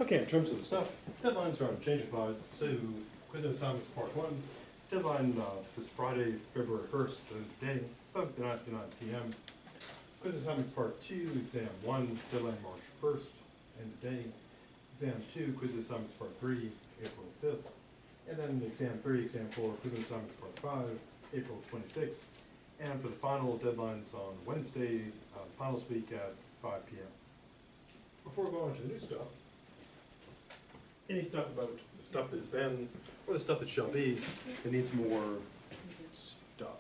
Okay, in terms of the stuff, deadlines are unchanged. So, quiz and assignments part 1. Deadline this Friday, February 1st, today, 7:59 p.m. Quiz assignments part 2, exam 1, deadline March 1st, end of day. Exam 2, quiz assignments part 3, April 5th. And then exam 3, exam 4, quiz and assignments part 5, April 26th. And for the final, deadlines on Wednesday, finals week at 5 p.m. Before we go on to the new stuff, any stuff about the stuff that has been, or the stuff that shall be, that needs more stuff.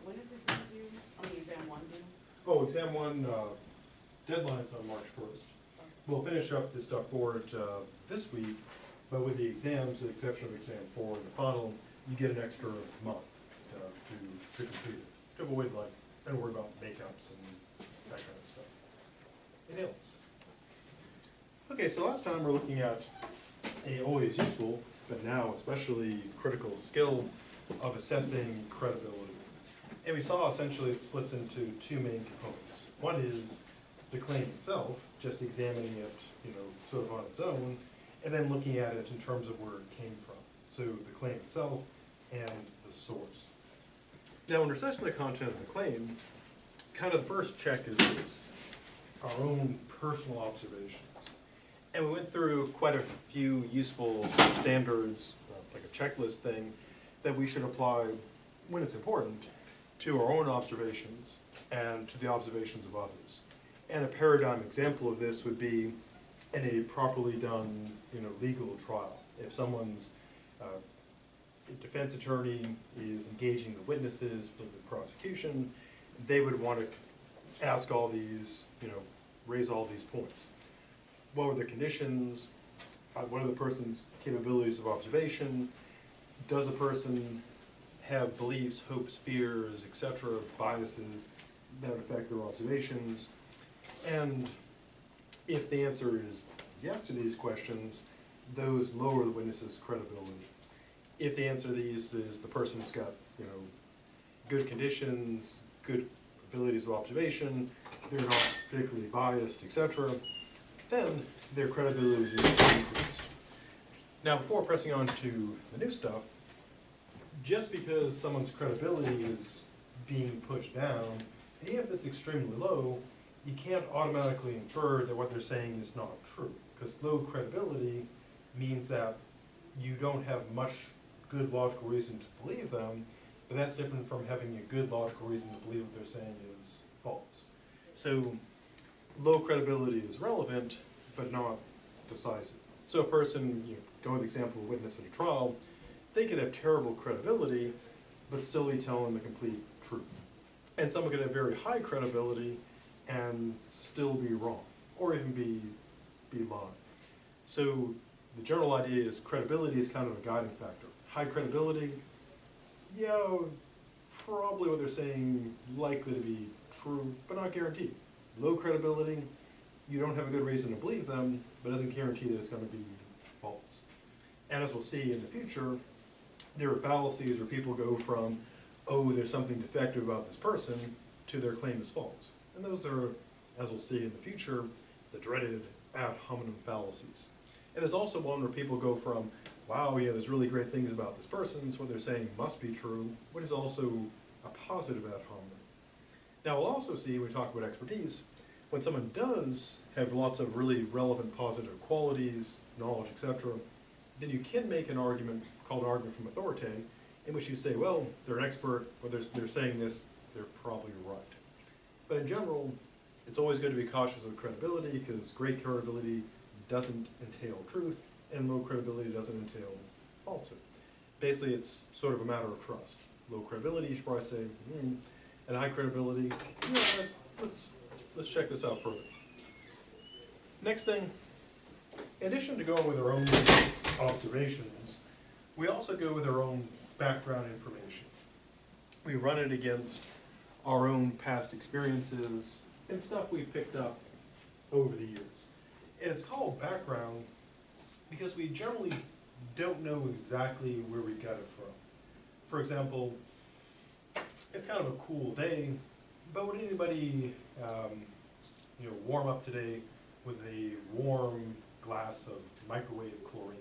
When is exam due? I mean, exam 1 due? Oh, exam 1, deadline's on March 1st. We'll finish up this stuff for it this week, but with the exams, with the exception of exam 4 and the final, you get an extra month to complete it. To avoid, like, don't worry about makeups and that kind of stuff. Anything else? Okay, so last time we're looking at a always useful, but now especially critical skill of assessing credibility. And we saw essentially it splits into two main components. One is the claim itself, just examining it, sort of on its own, and then looking at it in terms of where it came from. So the claim itself and the source. Now, when assessing the content of the claim, kind of the first check is this, our own personal observations. And we went through quite a few useful standards, like a checklist thing, that we should apply when it's important to our own observations and to the observations of others. And a paradigm example of this would be in a properly done, legal trial. If someone's defense attorney is engaging the witnesses for the prosecution, they would want to ask all these, raise all these points. What were the conditions? What are the person's capabilities of observation? Does a person have beliefs, hopes, fears, etc., biases that affect their observations? And if the answer is yes to these questions, those lower the witness's credibility. If the answer to these is the person's got, good conditions, good abilities of observation, they're not particularly biased, etc., then their credibility is increased. Now, before pressing on to the new stuff, just because someone's credibility is being pushed down, and even if it's extremely low, you can't automatically infer that what they're saying is not true, because low credibility means that you don't have much good logical reason to believe them, but that's different from having a good logical reason to believe what they're saying is false. So low credibility is relevant, but not decisive. So a person, going with the example of a witness in a trial, they could have terrible credibility, but still be telling the complete truth. And someone could have very high credibility and still be wrong, or even be lying. So the general idea is credibility is kind of a guiding factor. High credibility, probably what they're saying likely to be true, but not guaranteed. Low credibility, you don't have a good reason to believe them, but doesn't guarantee that it's going to be false. And as we'll see in the future, there are fallacies where people go from, oh, there's something defective about this person, to their claim is false. And those are, as we'll see in the future, the dreaded ad hominem fallacies. And there's also one where people go from, wow, there's really great things about this person, so what they're saying must be true, which is also a positive ad hominem. Now we'll also see, when we talk about expertise, when someone does have lots of really relevant positive qualities, knowledge, etc., then you can make an argument called an argument from authority, in which you say, well, they're an expert, or they're saying this, they're probably right. But in general, it's always good to be cautious of credibility, because great credibility doesn't entail truth, and low credibility doesn't entail falsehood. Basically, it's sort of a matter of trust. Low credibility, you should probably say, and high credibility, let's check this out further. Next thing, in addition to going with our own observations, we also go with our own background information. We run it against our own past experiences and stuff we picked up over the years. And it's called background because we generally don't know exactly where we got it from. For example, it's kind of a cool day, but would anybody warm up today with a warm glass of microwave chlorine?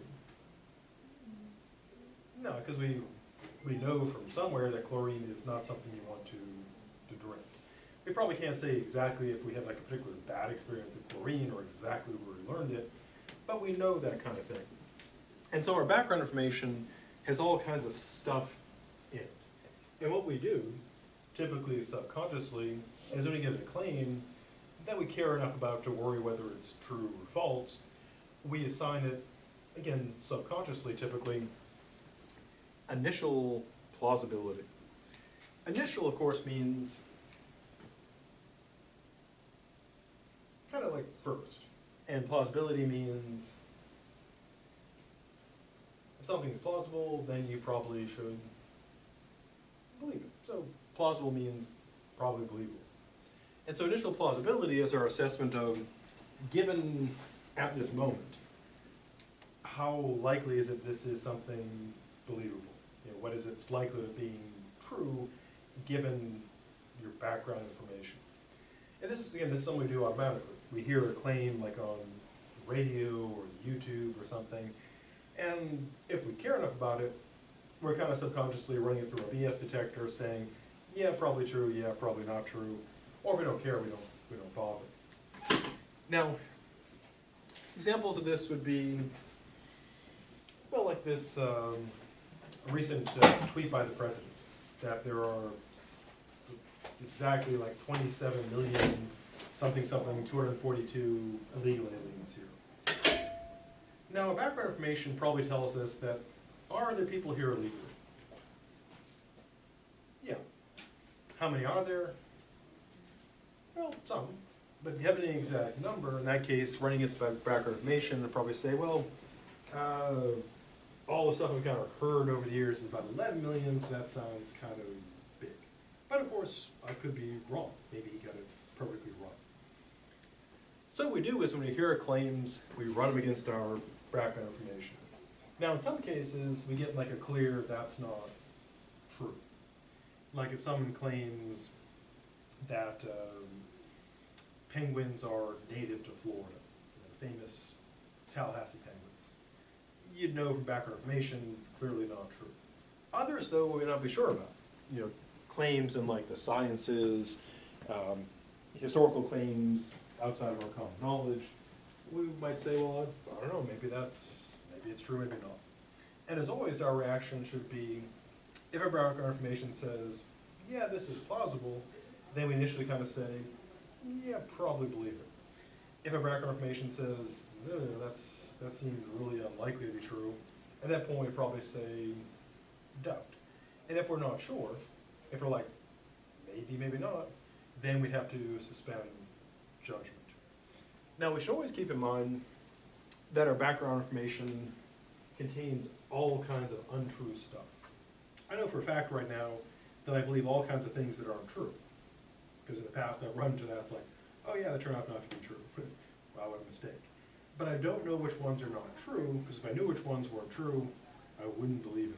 No, because we know from somewhere that chlorine is not something you want to drink. We probably can't say exactly if we had like a particular bad experience with chlorine or exactly where we learned it, but we know that kind of thing. And so our background information has all kinds of stuff in it. And what we do, typically subconsciously, is when we get a claim that we care enough about to worry whether it's true or false, we assign it, again, subconsciously typically, initial plausibility. Initial, of course, means kind of like first. And plausibility means if something's plausible, then you probably should believe it. So plausible means probably believable. And so initial plausibility is our assessment of, given at this moment, how likely is it this is something believable? You know, what is its likelihood of being true given your background information? And this is, again, this is something we do automatically. We hear a claim like on radio or YouTube or something, and if we care enough about it, we're kind of subconsciously running it through a BS detector saying, yeah, probably true, yeah, probably not true. Or if we don't care, we don't bother. Now, examples of this would be, well, like this recent tweet by the president, that there are exactly like 27 million something 242 illegal aliens here. Now, background information probably tells us that, are there people here illegally? Yeah. How many are there? Well, some. But if you have any exact number, in that case, running its background information, it'll probably say, well, all the stuff we've kind of heard over the years is about 11 million, so that sounds kind of big. But of course, I could be wrong. Maybe he got it perfectly wrong. So what we do is when we hear claims, we run them against our background information. Now, in some cases, we get like a clear that's not true. Like if someone claims that penguins are native to Florida, you know, famous Tallahassee penguins. You'd know from background information, clearly not true. Others, though, we may not be sure about. You know, claims in like the sciences, historical claims outside of our common knowledge, we might say, well, I don't know, maybe it's true, maybe not. And as always, our reaction should be, if our background information says, yeah, this is plausible, then we initially kind of say, yeah, probably believe it. If our background information says, no, that seems really unlikely to be true, at that point we probably say, doubt. And if we're not sure, if we're like, maybe, maybe not, then we'd have to suspend judgment. Now, we should always keep in mind that our background information contains all kinds of untrue stuff. I know for a fact right now that I believe all kinds of things that aren't true. Because in the past I've run into that, it's like, oh yeah, that turned out not to be true. Wow, what a mistake. But I don't know which ones are not true, because if I knew which ones weren't true, I wouldn't believe in them.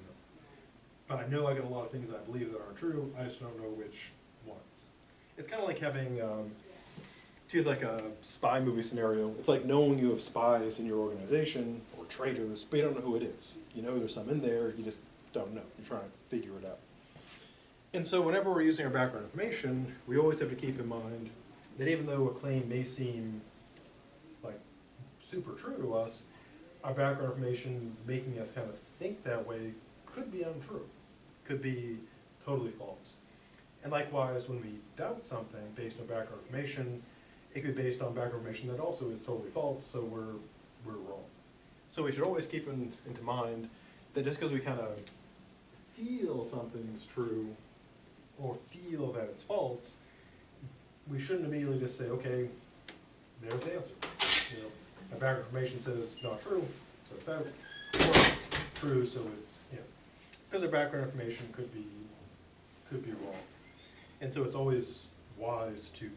But I know I got a lot of things I believe that aren't true, I just don't know which ones. It's kind of like having, to use like a spy movie scenario, it's like knowing you have spies in your organization, or traitors, but you don't know who it is. You know there's some in there, you just don't know. You're trying to figure it out. And so whenever we're using our background information, we always have to keep in mind that even though a claim may seem like super true to us, our background information making us kind of think that way could be untrue, could be totally false. And likewise, when we doubt something based on background information, it could be based on background information that also is totally false, so we're wrong. So we should always keep into mind that just because we kind of feel something's true or feel that it's false, we shouldn't immediately just say, okay, there's the answer. You know, my background information says not true, so it's out, or true, so it's in. Because our background information could be wrong. And so it's always wise to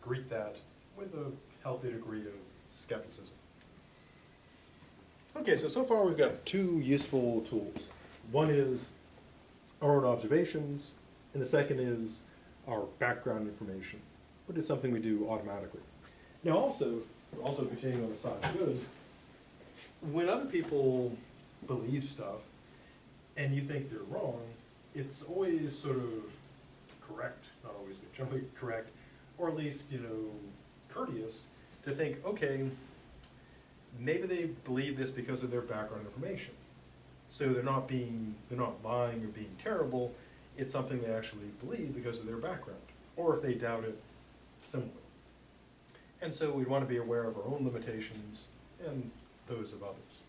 greet that with a healthy degree of skepticism. Okay, so far we've got two useful tools. One is our own observations, and the second is our background information, which is something we do automatically. Now also, also continuing on the side of good, when other people believe stuff and you think they're wrong, it's always sort of correct, not always, but generally correct, or at least, courteous to think, okay, maybe they believe this because of their background information. So they're not lying or being terrible, it's something they actually believe because of their background, or if they doubt it, similarly. And so we'd want to be aware of our own limitations and those of others.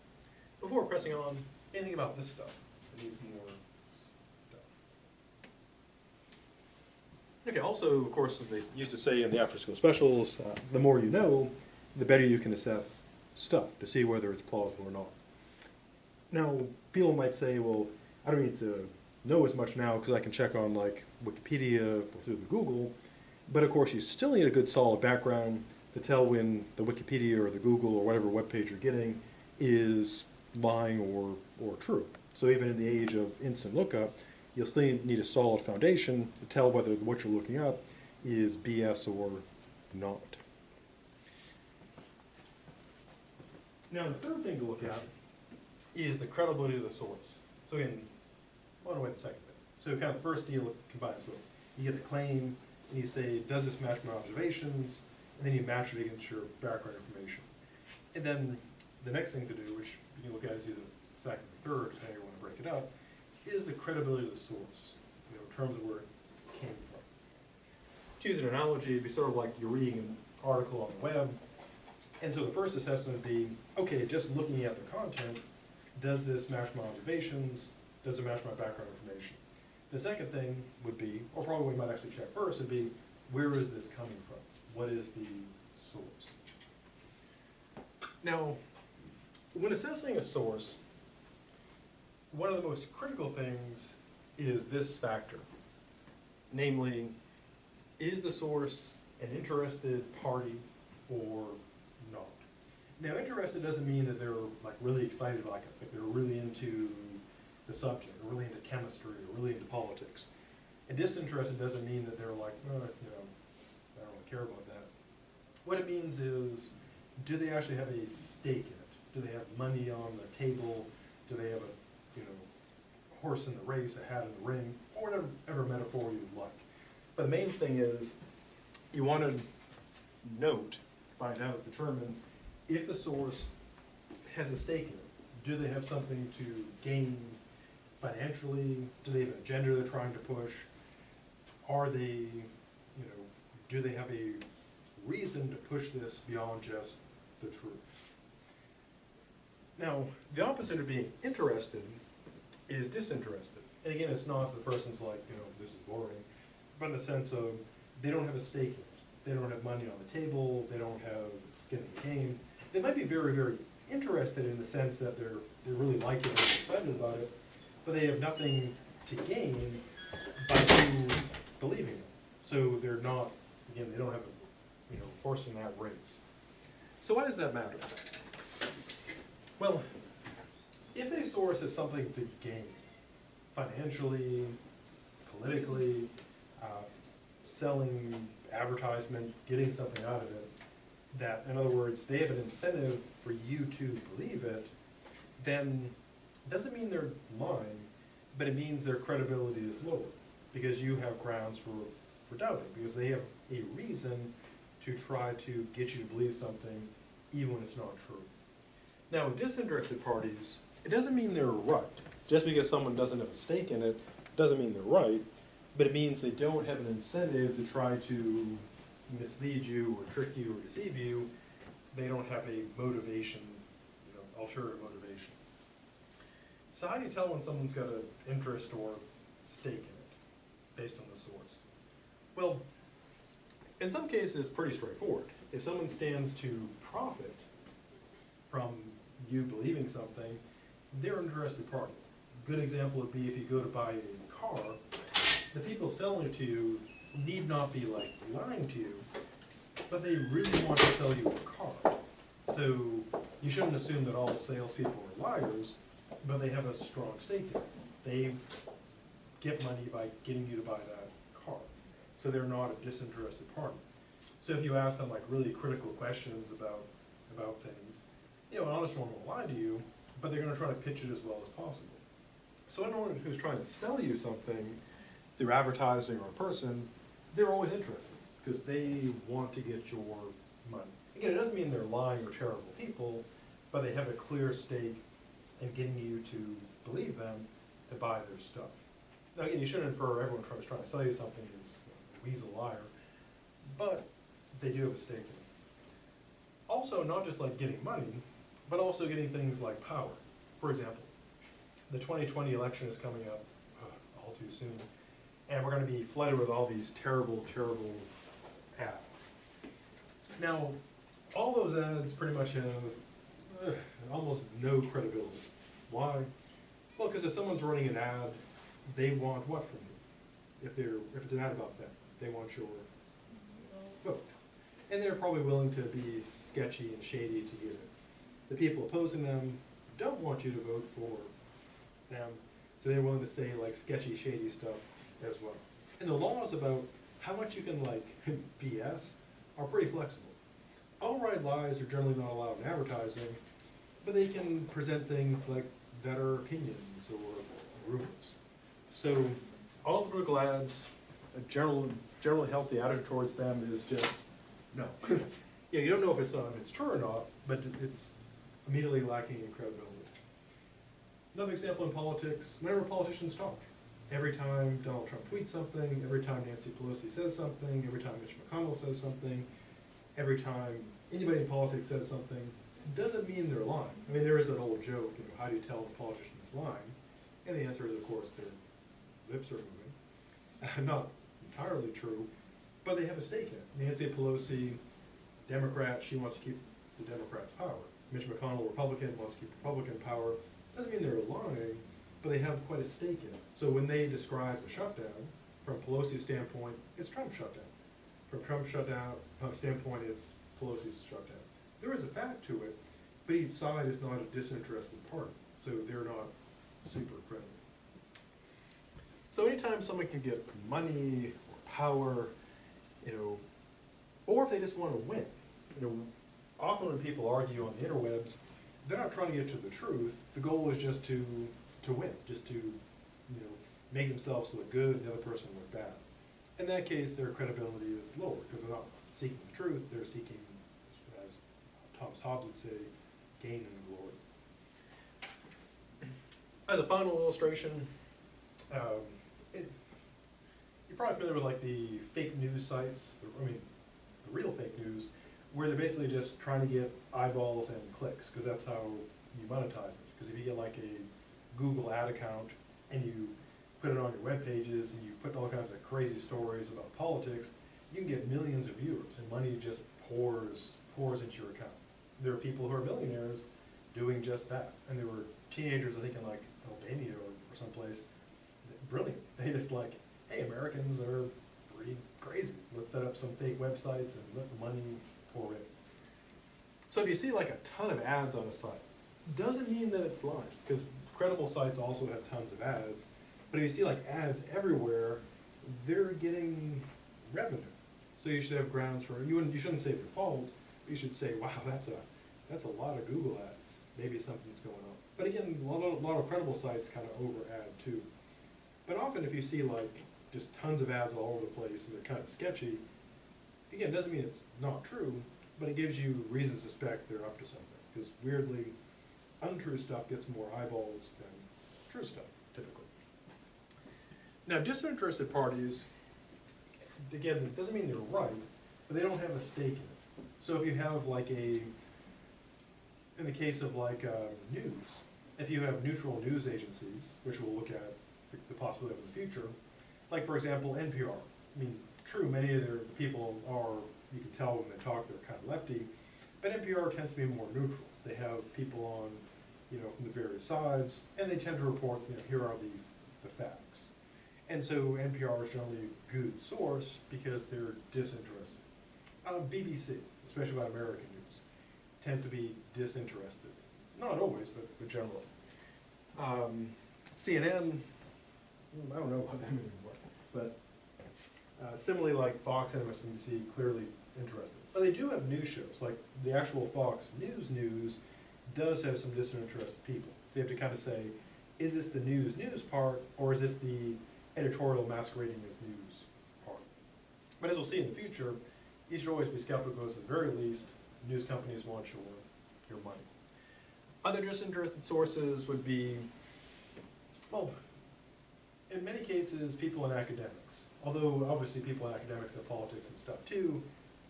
Before pressing on, anything about this stuff that needs more stuff? Okay, also, of course, as they used to say in the after-school specials, the more you know, the better you can assess stuff to see whether it's plausible or not. Now, people might say, well, I don't need to know as much now because I can check on like Wikipedia or through the Google, but of course you still need a good solid background to tell when the Wikipedia or the Google or whatever web page you're getting is lying or true. So even in the age of instant lookup, you'll still need a solid foundation to tell whether what you're looking up is BS or not. Now the third thing to look at is the credibility of the source. So again, I'll away the second thing. So kind of the first deal combines both. You get the claim, and you say, does this match my observations? And then you match it against your background information. And then the next thing to do, which you can look at as either second or third, depending on how you want to break it up, is the credibility of the source, in terms of where it came from. To use an analogy, it'd be sort of like you're reading an article on the web, and so the first assessment would be, okay, just looking at the content, does this match my observations? Does it match my background information? The second thing would be, or probably we might actually check first, would be, where is this coming from? What is the source? Now, when assessing a source, one of the most critical things is this factor. Namely, is the source an interested party or not? Now, interested doesn't mean that they're like really excited, like they're really into the subject, or really into chemistry, or really into politics. And disinterested doesn't mean that they're like, I don't really care about that. What it means is, do they actually have a stake in it? Do they have money on the table? Do they have a horse in the race, a hat in the ring, or whatever metaphor you'd like? But the main thing is, you want to note, find out, determine if the source has a stake in it. Do they have something to gain financially? Do they have an agenda they're trying to push? Are they, do they have a reason to push this beyond just the truth? Now, the opposite of being interested is disinterested. And again, it's not the person's like, this is boring, but in the sense of they don't have a stake in it. They don't have money on the table. They don't have skin in the game. They might be very, very interested in the sense that they really like it and excited about it, but they have nothing to gain by you believing it. So they're not, again, they don't have a horse in that race. So why does that matter? Well, if a source has something to gain, financially, politically, selling, advertisement, getting something out of it, that, in other words, they have an incentive for you to believe it, then it doesn't mean they're lying, but it means their credibility is lower, because you have grounds for doubting, because they have a reason to try to get you to believe something even when it's not true. Now, with disinterested parties, it doesn't mean they're right. Just because someone doesn't have a stake in it doesn't mean they're right, but it means they don't have an incentive to try to mislead you or trick you or deceive you. They don't have a motivation, ulterior motivation. So how do you tell when someone's got an interest or stake in it based on the source? Well, in some cases, it's pretty straightforward. If someone stands to profit from you believing something, they're an interested party. A good example would be if you go to buy a car, the people selling it to you need not be like lying to you, but they really want to sell you a car. So you shouldn't assume that all salespeople are liars, but they have a strong stake in it. They get money by getting you to buy that car. So they're not a disinterested party. So if you ask them like really critical questions about about things. You know, an honest one won't lie to you, but they're gonna try to pitch it as well as possible. So anyone who's trying to sell you something through advertising or in person, they're always interested, because they want to get your money. Again, it doesn't mean they're lying or terrible people, but they have a clear stake in getting you to believe them to buy their stuff. Now again, you shouldn't infer everyone who's trying to sell you something is a weasel liar, but they do have a stake in it. Also, not just like getting money, but also getting things like power. For example, the 2020 election is coming up all too soon, and we're going to be flooded with all these terrible, terrible ads. Now, all those ads pretty much have almost no credibility. Why? Well, because if someone's running an ad, they want what from you? If it's an ad about them, they want your vote. And they're probably willing to be sketchy and shady to get it. The people opposing them don't want you to vote for them, so they're willing to say like sketchy, shady stuff as well. And the laws about how much you can like BS are pretty flexible. Outright lies are generally not allowed in advertising, but they can present things like that are opinions or rumors. So all political ads, a generally healthy attitude towards them is just no. Yeah, you don't know if it's true or not, but it's immediately lacking in credibility. Another example in politics, whenever politicians talk, every time Donald Trump tweets something, every time Nancy Pelosi says something, every time Mitch McConnell says something, every time anybody in politics says something, doesn't mean they're lying. I mean, there is that old joke, you know, how do you tell the politician is lying? And the answer is, of course, their lips are moving. Not entirely true, but they have a stake in it. Nancy Pelosi, Democrat, she wants to keep the Democrats' power. Mitch McConnell, Republican, wants to keep Republican power. Doesn't mean they're lying, but they have quite a stake in it. So when they describe the shutdown, from Pelosi's standpoint, it's Trump's shutdown. From Trump's shutdown standpoint, it's Pelosi's shutdown. There is a fact to it, but each side is not a disinterested party, so they're not super credible. So anytime someone can get money or power, you know, or if they just want to win, you know, often when people argue on the interwebs, they're not trying to get to the truth. The goal is just to win, just to, you know, make themselves look good, the other person look bad. In that case, their credibility is lower because they're not seeking the truth, they're seeking, as Thomas Hobbes would say, gain and glory. As a final illustration, you're probably familiar with like the fake news sites, I mean, the real fake news, where they're basically just trying to get eyeballs and clicks, because that's how you monetize it. Because if you get like a Google ad account and you put it on your web pages and you put all kinds of crazy stories about politics, you can get millions of viewers and money just pours into your account. There are people who are millionaires doing just that. And there were teenagers, I think in like Albania or someplace, brilliant. They just like, hey, Americans are pretty crazy. Let's set up some fake websites and let the money pour in. So if you see like a ton of ads on a site, doesn't mean that it's lying, because credible sites also have tons of ads. But if you see like ads everywhere, they're getting revenue. So you should have grounds for, you shouldn't say they're false, but you should say, wow, that's a lot of Google ads. Maybe something's going on. But again, a lot of credible sites kind of over ad too. But often if you see like just tons of ads all over the place and they're kind of sketchy, again, it doesn't mean it's not true, but it gives you reason to suspect they're up to something. Because weirdly, untrue stuff gets more eyeballs than true stuff, typically. Now, disinterested parties, again, it doesn't mean they're right, but they don't have a stake in it. So if you have like in the case of like news, if you have neutral news agencies, which we'll look at the possibility of in the future, like for example, NPR. I mean, true, many of their people are, you can tell when they talk, they're kind of lefty, but NPR tends to be more neutral. They have people on, you know, from the various sides, and they tend to report, you know, here are the facts. And so NPR is generally a good source because they're disinterested. BBC, especially about American news, tends to be disinterested. Not always, but generally. CNN, I don't know about them anymore, but similarly like Fox and MSNBC, clearly interested. But they do have news shows, like the actual Fox News does have some disinterested people. So you have to kind of say, is this the news part, or is this the editorial masquerading as news part? But as we'll see in the future, you should always be skeptical, because at the very least, news companies want your money. Other disinterested sources would be, well, in many cases, people in academics. Although obviously people in academics have politics and stuff too,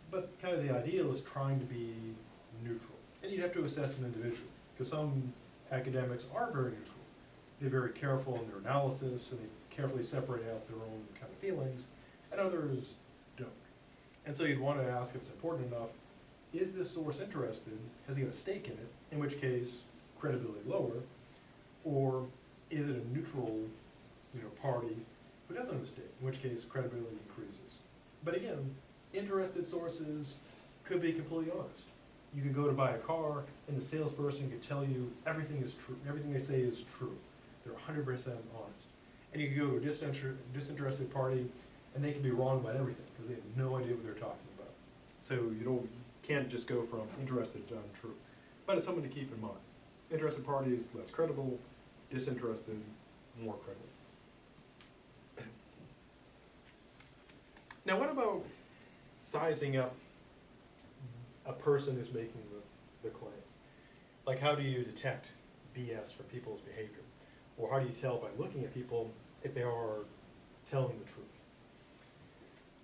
but kind of the ideal is trying to be neutral. And you'd have to assess an individual, because some academics are very neutral. They're very careful in their analysis, and they carefully separate out their own kind of feelings, and others don't. And so you'd want to ask if it's important enough, is this source interested? Has he got a stake in it? In which case, credibility lower. Or is it a neutral, party who doesn't have a stake? In which case, credibility increases. But again, interested sources could be completely honest. You could go to buy a car, and the salesperson could tell you everything is true. Everything they say is true. They're 100% honest. And you could go to a disinterested party, and they can be wrong about everything because they have no idea what they're talking about. So you can't just go from interested to untrue. But it's something to keep in mind. Interested parties, less credible. Disinterested, more credible. Now what about sizing up a person who's making the claim? Like, how do you detect BS from people's behavior? Or how do you tell by looking at people if they are telling the truth?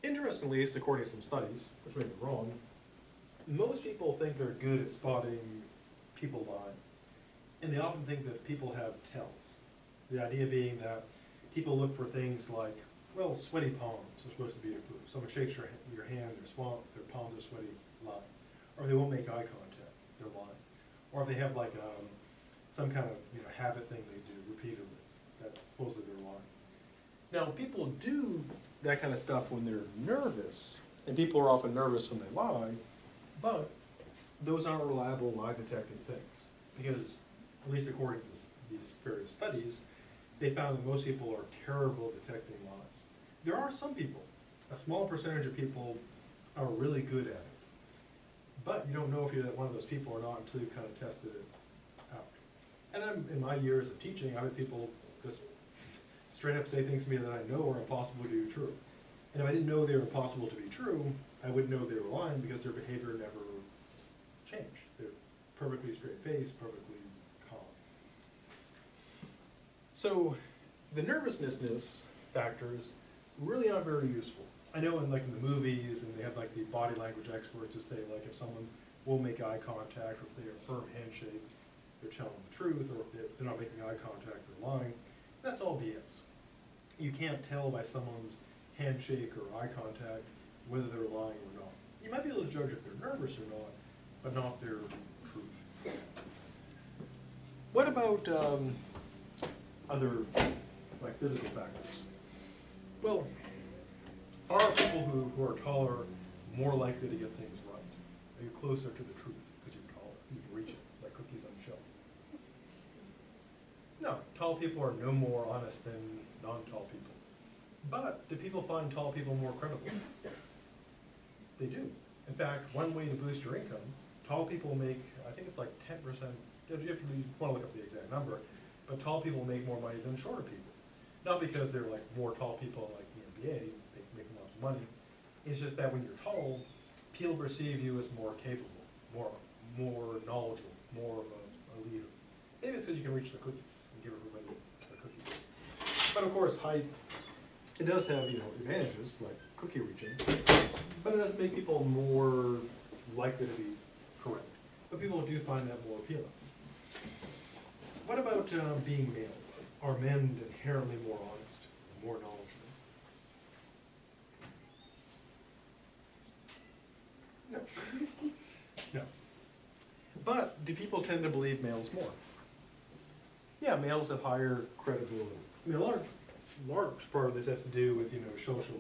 Interestingly, at least according to some studies, which may be wrong, most people think they're good at spotting people lying. And they often think that people have tells. The idea being that people look for things like, well, sweaty palms are supposed to be a clue. Someone shakes your hand, their palms are sweaty, lying. Or they won't make eye contact, they're lying. Or if they have like some kind of habit thing they do repeatedly, that supposedly they're lying. Now, people do that kind of stuff when they're nervous, and people are often nervous when they lie, but those aren't reliable lie detecting things. Because, at least according to these various studies, they found that most people are terrible at detecting lies. There are some people, a small percentage of people are really good at it. But you don't know if you're one of those people or not until you've kind of tested it out. And then in my years of teaching, I've had people just straight up say things to me that I know are impossible to be true. And if I didn't know they were impossible to be true, I wouldn't know they were lying because their behavior never changed. They're perfectly straight-faced, perfectly calm. So the nervousness factors really aren't very useful. I know in the movies, and they have like the body language experts who say like if someone won't make eye contact, or if they have a firm handshake, they're telling the truth, or if they're not making eye contact, they're lying. That's all BS. You can't tell by someone's handshake or eye contact whether they're lying or not. You might be able to judge if they're nervous or not, but not their truth. What about other physical factors? Well, are people who are taller more likely to get things right? Are you closer to the truth because you're taller? You can reach it like cookies on a shelf. No, tall people are no more honest than non-tall people. But do people find tall people more credible? They do. In fact, one way to boost your income, tall people make, I think it's like 10%, you want to look up the exact number, but tall people make more money than shorter people. Not because they're like more tall people like the NBA, making lots of money. It's just that when you're tall, people perceive you as more capable, more knowledgeable, more of a leader. Maybe it's because you can reach the cookies and give everybody a cookie. But of course, height, it does have advantages like cookie reaching, but it does make people more likely to be correct. But people do find that more appealing. What about being male? Are men inherently more honest, more knowledgeable? No. No. But do people tend to believe males more? Yeah, males have higher credibility. I mean, a large part of this has to do with social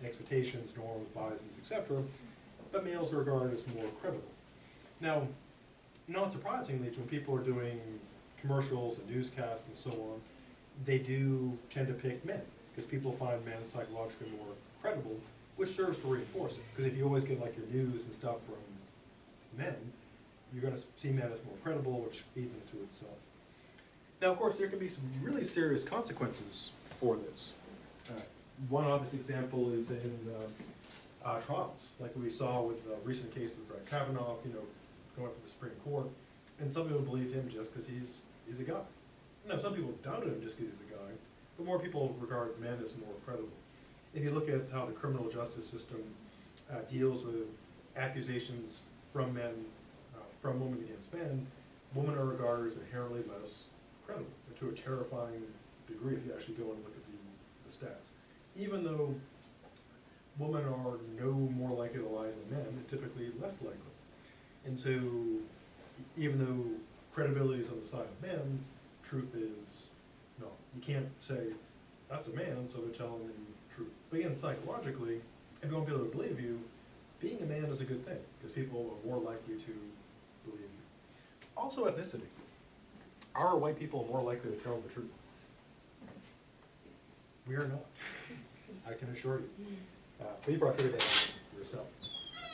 expectations, norms, biases, etc. But males are regarded as more credible. Now, not surprisingly, when people are doing commercials and newscasts and so on, they do tend to pick men because people find men psychologically more credible which serves to reinforce it. Because if you always get like your news and stuff from men, you're going to see men as more credible, which feeds into itself. Now, of course, there can be some really serious consequences for this. One obvious example is in trials, like we saw with the recent case with Brett Kavanaugh, going to the Supreme Court, and some people believed him just because he's a guy. Now, some people doubted him just because he's a guy, but more people regard men as more credible. If you look at how the criminal justice system deals with accusations from men, from women against men, women are regarded as inherently less credible, to a terrifying degree if you actually go and look at the stats. Even though women are no more likely to lie than men, they're typically less likely. And so, even though credibility is on the side of men, truth is no. You can't say, that's a man, so they're telling the truth. But again, psychologically, if you want people to believe you, being a man is a good thing, because people are more likely to believe you. Also ethnicity. Are white people more likely to tell the truth? We are not. I can assure you. But you probably figured that out yourself.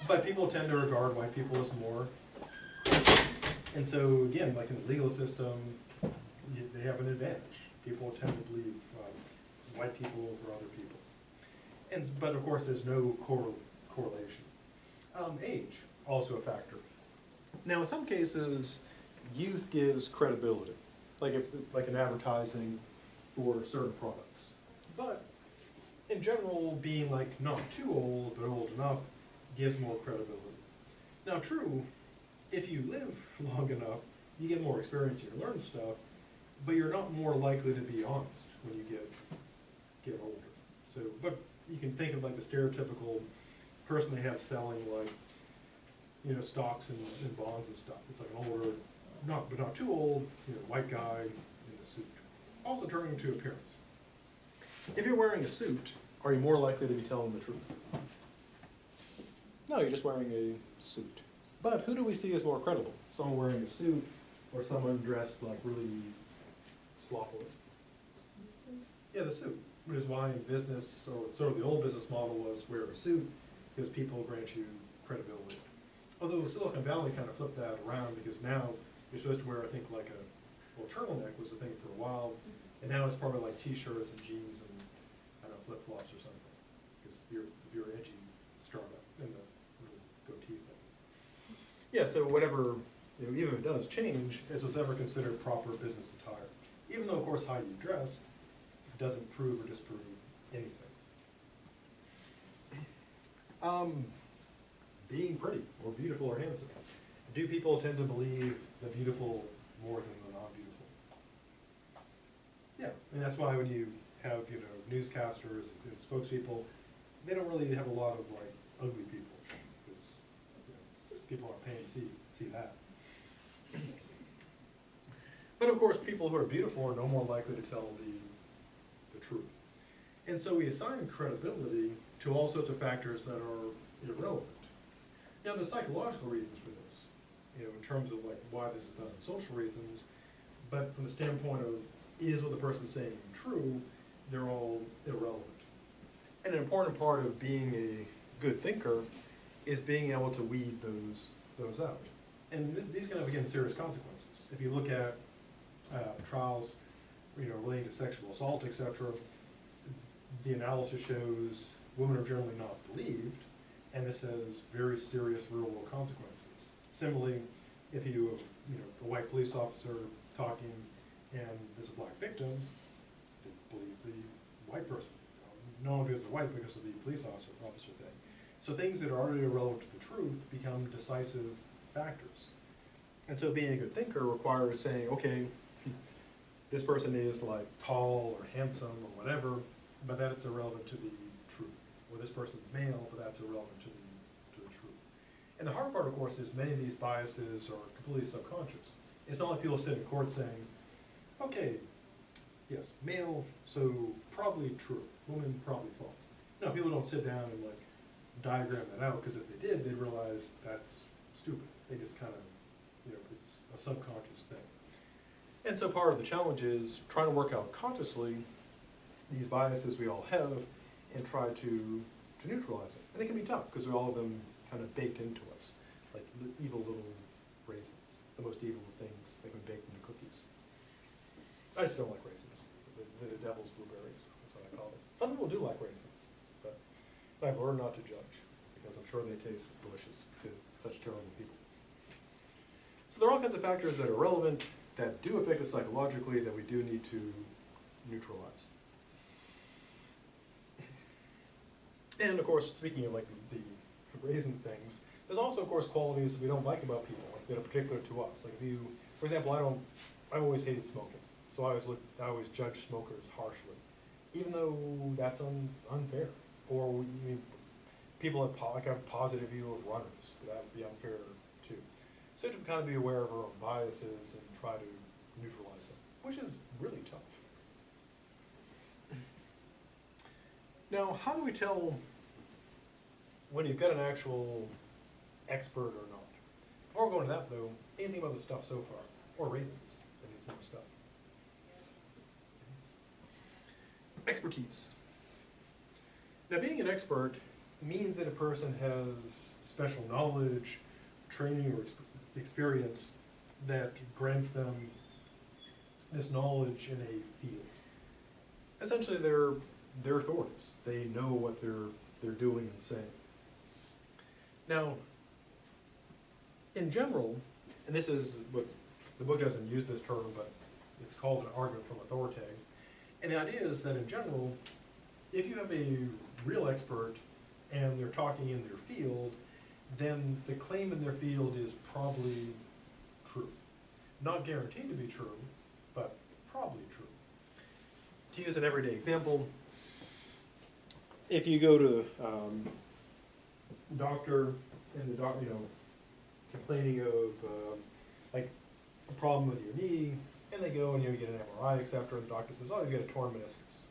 But people tend to regard white people as more. And so, again, like in the legal system, they have an advantage. People tend to believe white people over other people. But of course, there's no correlation. Age, also a factor. Now, in some cases, youth gives credibility, like in advertising for certain products. But in general, being like not too old but old enough gives more credibility. Now, true, if you live long enough, you get more experience and you learn stuff, but you're not more likely to be honest when you get older. So, but you can think of like the stereotypical person they have selling like, stocks and bonds and stuff. It's like an older, but not too old, white guy in a suit. Also turning to appearance. If you're wearing a suit, are you more likely to be telling the truth? No, you're just wearing a suit. But who do we see as more credible? Someone wearing a suit or someone dressed like really sloppily? Yeah, the suit. Which is why in business, or sort of the old business model was wear a suit, because people grant you credibility. Although Silicon Valley kind of flipped that around, because now you're supposed to wear, I think, like turtleneck was a thing for a while, and now it's probably like t-shirts and jeans and, I don't know, flip-flops or something. Because if you're edgy startup in the little goatee thing. Yeah, so whatever, even if it does change, it was ever considered proper business attire. Even though, of course, how you dress doesn't prove or disprove anything. Being pretty, or beautiful, or handsome. Do people tend to believe the beautiful more than the non-beautiful? Yeah, and that's why when you have, newscasters and spokespeople, they don't really have a lot of, like, ugly people, because, people aren't paying to see that. But of course, people who are beautiful are no more likely to tell the truth. And so we assign credibility to all sorts of factors that are irrelevant. Now, there's psychological reasons for this, in terms of like why this is done, social reasons, but from the standpoint of is what the person's saying true, they're all irrelevant. And an important part of being a good thinker is being able to weed those out. And these can have, again, serious consequences. If you look at trials, relating to sexual assault, etc., the analysis shows women are generally not believed, and this has very serious real-world consequences. Similarly, if you have, a white police officer talking and there's a black victim, they believe the white person. Not only because they're white, but because of the police officer thing. So things that are already irrelevant to the truth become decisive factors. And so being a good thinker requires saying, okay, this person is like tall or handsome or whatever, but that it's irrelevant to the truth. Or this person's male, but that's irrelevant to the truth. And the hard part, of course, is many of these biases are completely subconscious. It's not like people sit in court saying, okay, yes, male, so probably true, woman probably false. No, people don't sit down and like diagram that out, because if they did, they'd realize that's stupid. They just kind of, it's a subconscious thing. And so part of the challenge is trying to work out consciously these biases we all have and try to to neutralize it. And it can be tough, because all of them kind of baked into us, like evil little raisins, the most evil of things that can be baked into cookies. I just don't like raisins. The devil's blueberries, that's what I call them. Some people do like raisins, but I've learned not to judge, because I'm sure they taste delicious to such terrible people. So there are all kinds of factors that are relevant, that do affect us psychologically, that we do need to neutralize. And of course, speaking of like the raisin things, there's also of course qualities that we don't like about people, like that are particular to us. Like if you, for example, I've always hated smoking, so I always judge smokers harshly, even though that's unfair. Or people have positive view of runners, that would be unfair too. So to kind of be aware of our own biases and try to neutralize them, which is really tough. Now, how do we tell when you've got an actual expert or not? Before we go into that though, anything about the stuff so far, or raisins, that needs more stuff. Expertise. Now, being an expert means that a person has special knowledge, training, or experience that grants them this knowledge in a field. Essentially, they're authorities. They know what they're doing and saying. Now, in general, and this is what the book doesn't use this term, but it's called an argument from authority. And the idea is that in general, if you have a real expert and they're talking in their field, then the claim in their field is probably true. Not guaranteed to be true, but probably true. To use an everyday example, if you go to doctor and the doctor, complaining of like a problem with your knee, and they go and you get an MRI, etc., and the doctor says, "Oh, you get a torn meniscus."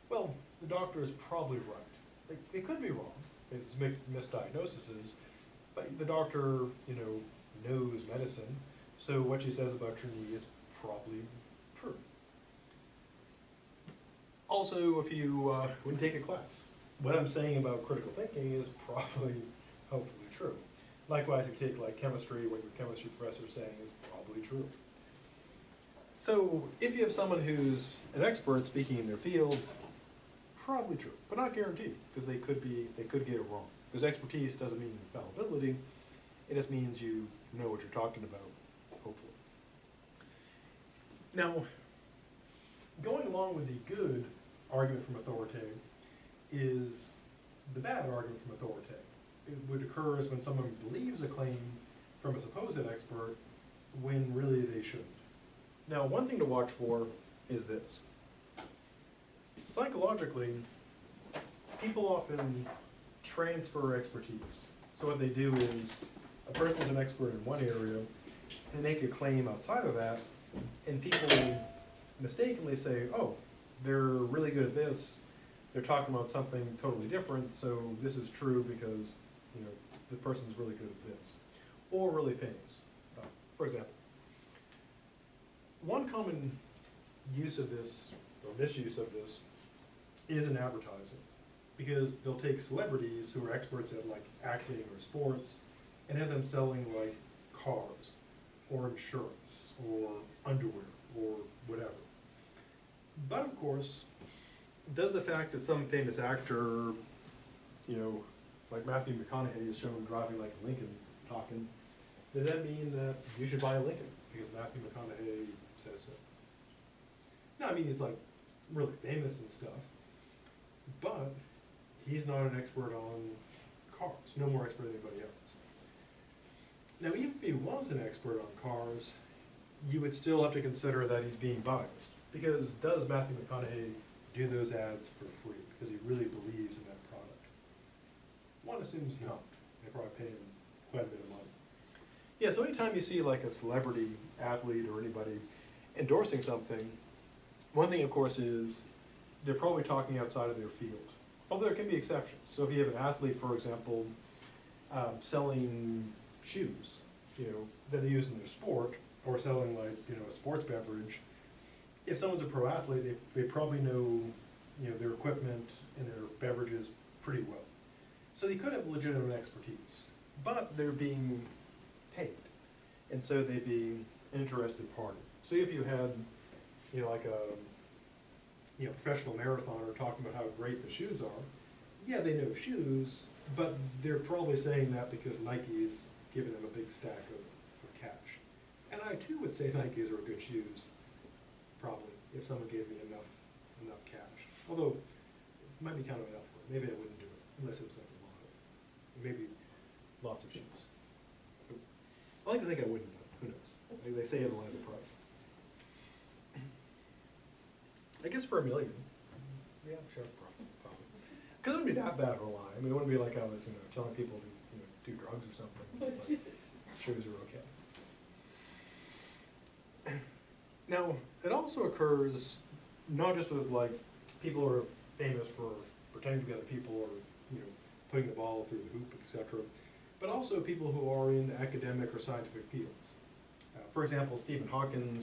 Well, the doctor is probably right. They could be wrong. It's misdiagnoses, but the doctor, knows medicine, so what she says about your knee is probably true. Also, if you would take a class, what I'm saying about critical thinking is probably, hopefully, true. Likewise, if you take like chemistry, what your chemistry professor is saying is probably true. So, if you have someone who's an expert speaking in their field, probably true, but not guaranteed, because they could get it wrong. Because expertise doesn't mean infallibility; it just means you know what you're talking about, hopefully. Now, going along with the good argument from authority is the bad argument from authority. What occurs when someone believes a claim from a supposed expert when really they shouldn't. Now, one thing to watch for is this. Psychologically, people often transfer expertise. So what they do is, a person's an expert in one area, and make a claim outside of that, and people mistakenly say, oh, they're really good at this, they're talking about something totally different, so this is true because, the person's really good at this. Or really famous. For example, one common use of this, or misuse of this, is in advertising. Because they'll take celebrities who are experts at like acting or sports and have them selling like cars or insurance or underwear or whatever. But of course, does the fact that some famous actor, like Matthew McConaughey is shown driving like a Lincoln talking, does that mean that you should buy a Lincoln because Matthew McConaughey says so? No, I mean he's like really famous and stuff, but he's not an expert on cars, no more expert than anybody else. Now, even if he was an expert on cars, you would still have to consider that he's being biased. Because does Matthew McConaughey do those ads for free because he really believes in that product? One assumes not. They probably pay him quite a bit of money. Yeah, so anytime you see like a celebrity, athlete, or anybody endorsing something, one thing, of course, is they're probably talking outside of their field. Although there can be exceptions. So if you have an athlete, for example, selling shoes, that they use in their sport, or selling like, a sports beverage, if someone's a pro athlete, they probably know, their equipment and their beverages pretty well. So they could have legitimate expertise, but they're being paid. And so they'd be an interested party. So if you had, like a professional marathoner talking about how great the shoes are, yeah, they know shoes, but they're probably saying that because Nike's giving them a big stack of cash. And I too would say Nikes are good shoes, probably, if someone gave me enough cash. Although, it might be kind of enough for it. Maybe I wouldn't do it, unless it was like a lot of, maybe lots of shoes. I like to think I wouldn't, but who knows? They say it has a price. I guess for $1 million, yeah, sure, probably. Because it wouldn't be that bad of a lie. I mean, it wouldn't be like I was, telling people to, do drugs or something. It's like, shoes are okay. Now, it also occurs not just with like people who are famous for pretending to be other people or putting the ball through the hoop, etc., but also people who are in academic or scientific fields. For example, Stephen Hawking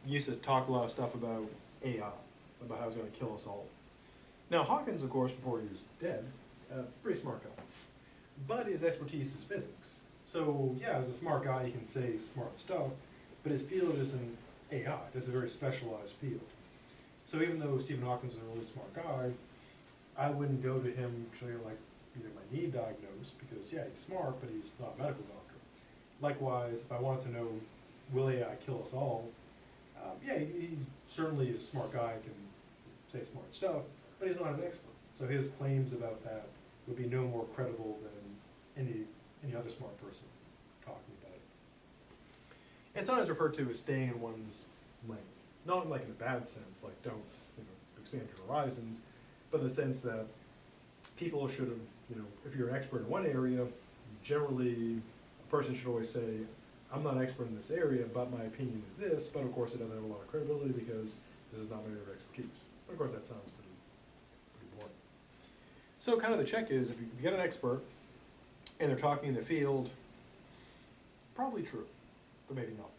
used to talk a lot of stuff about AI, about how it's going to kill us all. Now, Hawking, of course, before he was dead, pretty smart guy, but his expertise is physics. So yeah, as a smart guy, he can say smart stuff, but his field isn't AI. That's a very specialized field. So even though Stephen Hawking is a really smart guy, I wouldn't go to him to like my need diagnosed because yeah, he's smart, but he's not a medical doctor. Likewise, if I wanted to know, will AI kill us all? Yeah, he certainly is a smart guy, can say smart stuff, but he's not an expert. So his claims about that would be no more credible than any other smart person talking about it. And sometimes referred to as staying in one's lane. Not like in a bad sense, like don't expand your horizons, but in the sense that people should have, if you're an expert in one area, generally a person should always say, I'm not an expert in this area, but my opinion is this, but of course it doesn't have a lot of credibility because this is not my area of expertise. But of course that sounds pretty boring. So kind of the check is, if you get an expert and they're talking in the field, probably true, but maybe not.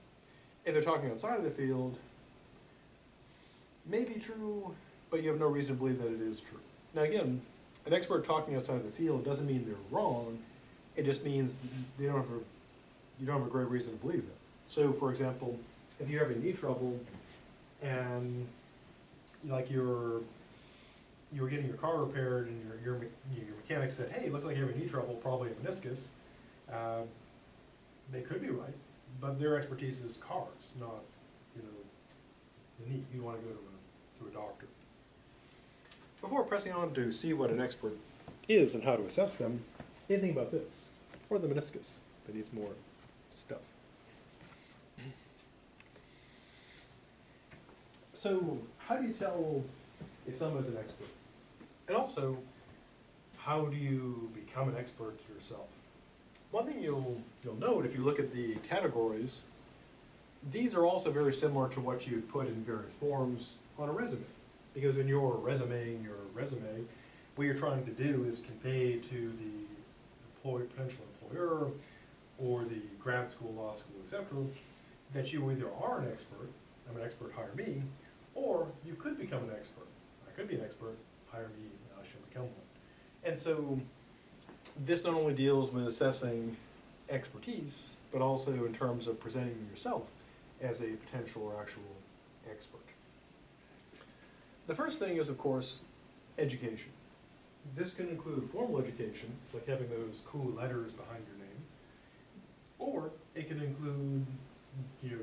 If they're talking outside of the field, maybe true, but you have no reason to believe that it is true. Now again, an expert talking outside of the field doesn't mean they're wrong, it just means you don't have a great reason to believe that. So for example, if you're having knee trouble and like you were getting your car repaired and your mechanic said, hey, it looks like you're having knee trouble, probably a meniscus, they could be right, but their expertise is cars, not the knee. You want to go to a doctor. Before pressing on to see what an expert is and how to assess them, anything about this, or the meniscus that needs more stuff. So, how do you tell if someone's an expert? And also, how do you become an expert yourself? One thing you'll note if you look at the categories, these are also very similar to what you'd put in various forms on a resume. Because when you're resumeing your resume, what you're trying to do is convey to the potential employer or the grad school, law school, etc., that you either are an expert, I'm an expert, hire me, or you could become an expert. I could be an expert, hire me, I should become one. And so this not only deals with assessing expertise, but also in terms of presenting yourself as a potential or actual expert. The first thing is, of course, education. This can include formal education, like having those cool letters behind your name, or it can include,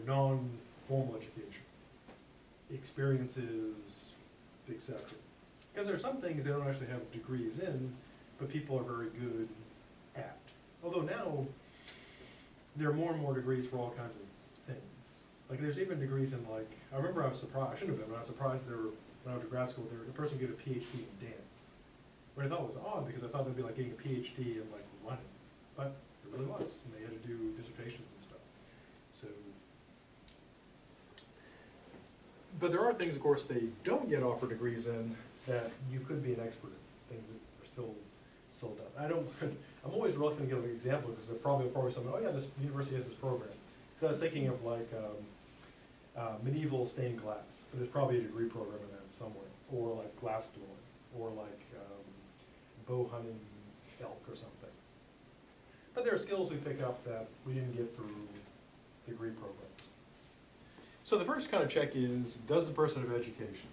non-formal education, experiences, etc. Because there are some things they don't actually have degrees in, but people are very good at. Although now, there are more and more degrees for all kinds of things. Like there's even degrees in I remember I was surprised, I shouldn't have been, but I was surprised when I went to grad school, a person could get a PhD in dance. What I thought was odd, because I thought they'd be like getting a PhD in running. But it really was, and they had to do dissertations and stuff. So, but there are things, of course, they don't yet offer degrees in that you could be an expert in, things that are still done. I'm always reluctant to give an example, because they're probably something, oh yeah, this university has this program. So I was thinking of medieval stained glass, but there's probably a degree program in that somewhere, or glass blowing, or bow hunting, elk or something. But there are skills we pick up that we didn't get through degree programs. So the first kind of check is, does the person have education?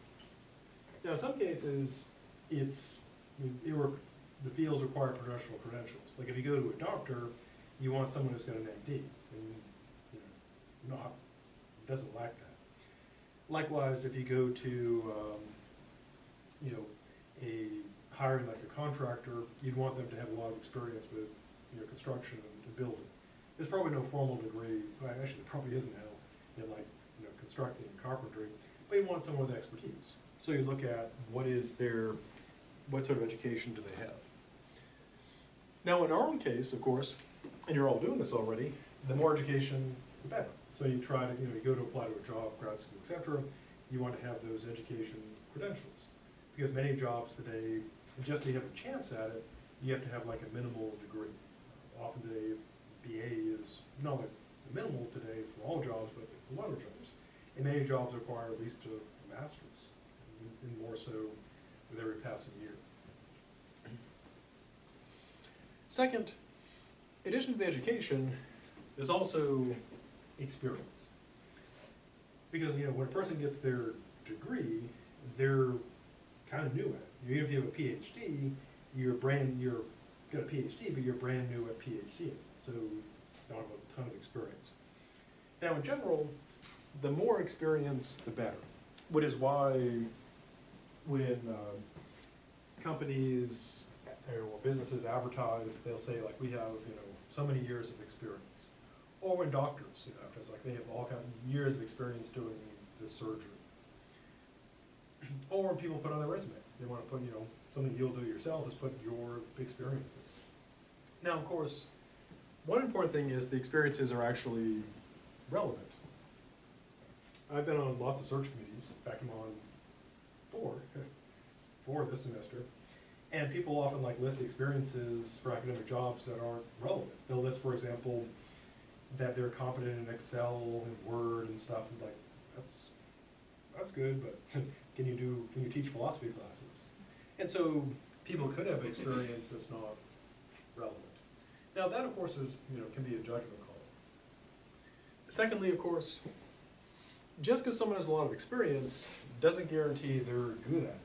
Now, in some cases, the fields require professional credentials. Like if you go to a doctor, you want someone who's got an MD, and doesn't lack that. Likewise, if you go to a hiring like a contractor, you'd want them to have a lot of experience with construction and building. There's probably no formal degree. Well, actually, there probably isn't now in constructing and carpentry, but you want someone with expertise. So you look at what sort of education do they have. Now, in our own case, of course, and you're all doing this already, the more education, the better. So you try to, you go to apply to a job, grad school, etc. You want to have those education credentials. Because many jobs today, just to have a chance at it, you have to have like a minimal degree. Often today, BA is not like minimal today for all jobs, but for a lot of jobs. And many jobs require at least a master's, and more so with every passing year. Second, in addition to the education, there's also experience. Because when a person gets their degree, they're kind of new at it. Even if you have a PhD, you've got a PhD, but you're brand new at PhD, so you don't have a ton of experience. Now, in general, the more experience, the better. Which is why when companies or businesses advertise, they'll say like, we have so many years of experience. Or when doctors, it's like they have all kinds of years of experience doing this surgery. Or when people put on their resume, they want to put something you'll do yourself is put your experiences. Now, of course, one important thing is the experiences are actually relevant. I've been on lots of search committees. In fact, I'm on four this semester. And people often list experiences for academic jobs that aren't relevant. They'll list, for example, that they're competent in Excel and Word and stuff. And that's good, but can you teach philosophy classes? And so people could have experience that's not relevant. Now that, of course, is can be a judgment call. Secondly, of course, just because someone has a lot of experience doesn't guarantee they're good at it.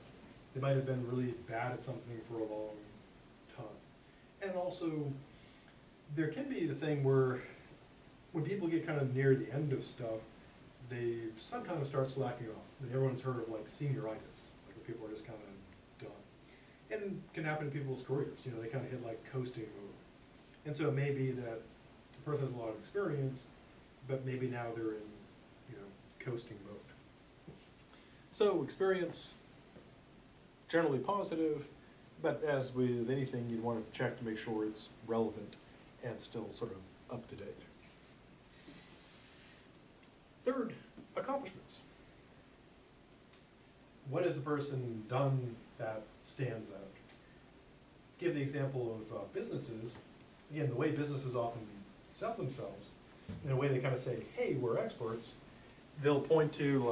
They might have been really bad at something for a long time. And also, there can be the thing where when people get kind of near the end of stuff, they sometimes start slacking off. And everyone's heard of senioritis, where people are just kind of done. And it can happen in people's careers. They kind of hit coasting mode. And so it may be that the person has a lot of experience, but maybe now they're in coasting mode. So experience, generally positive, but as with anything, you'd want to check to make sure it's relevant and still sort of up to date. Third, accomplishments. What has the person done that stands out? Give the example of businesses. Again, the way businesses often sell themselves, in a way they kind of say, hey, we're experts. They'll point to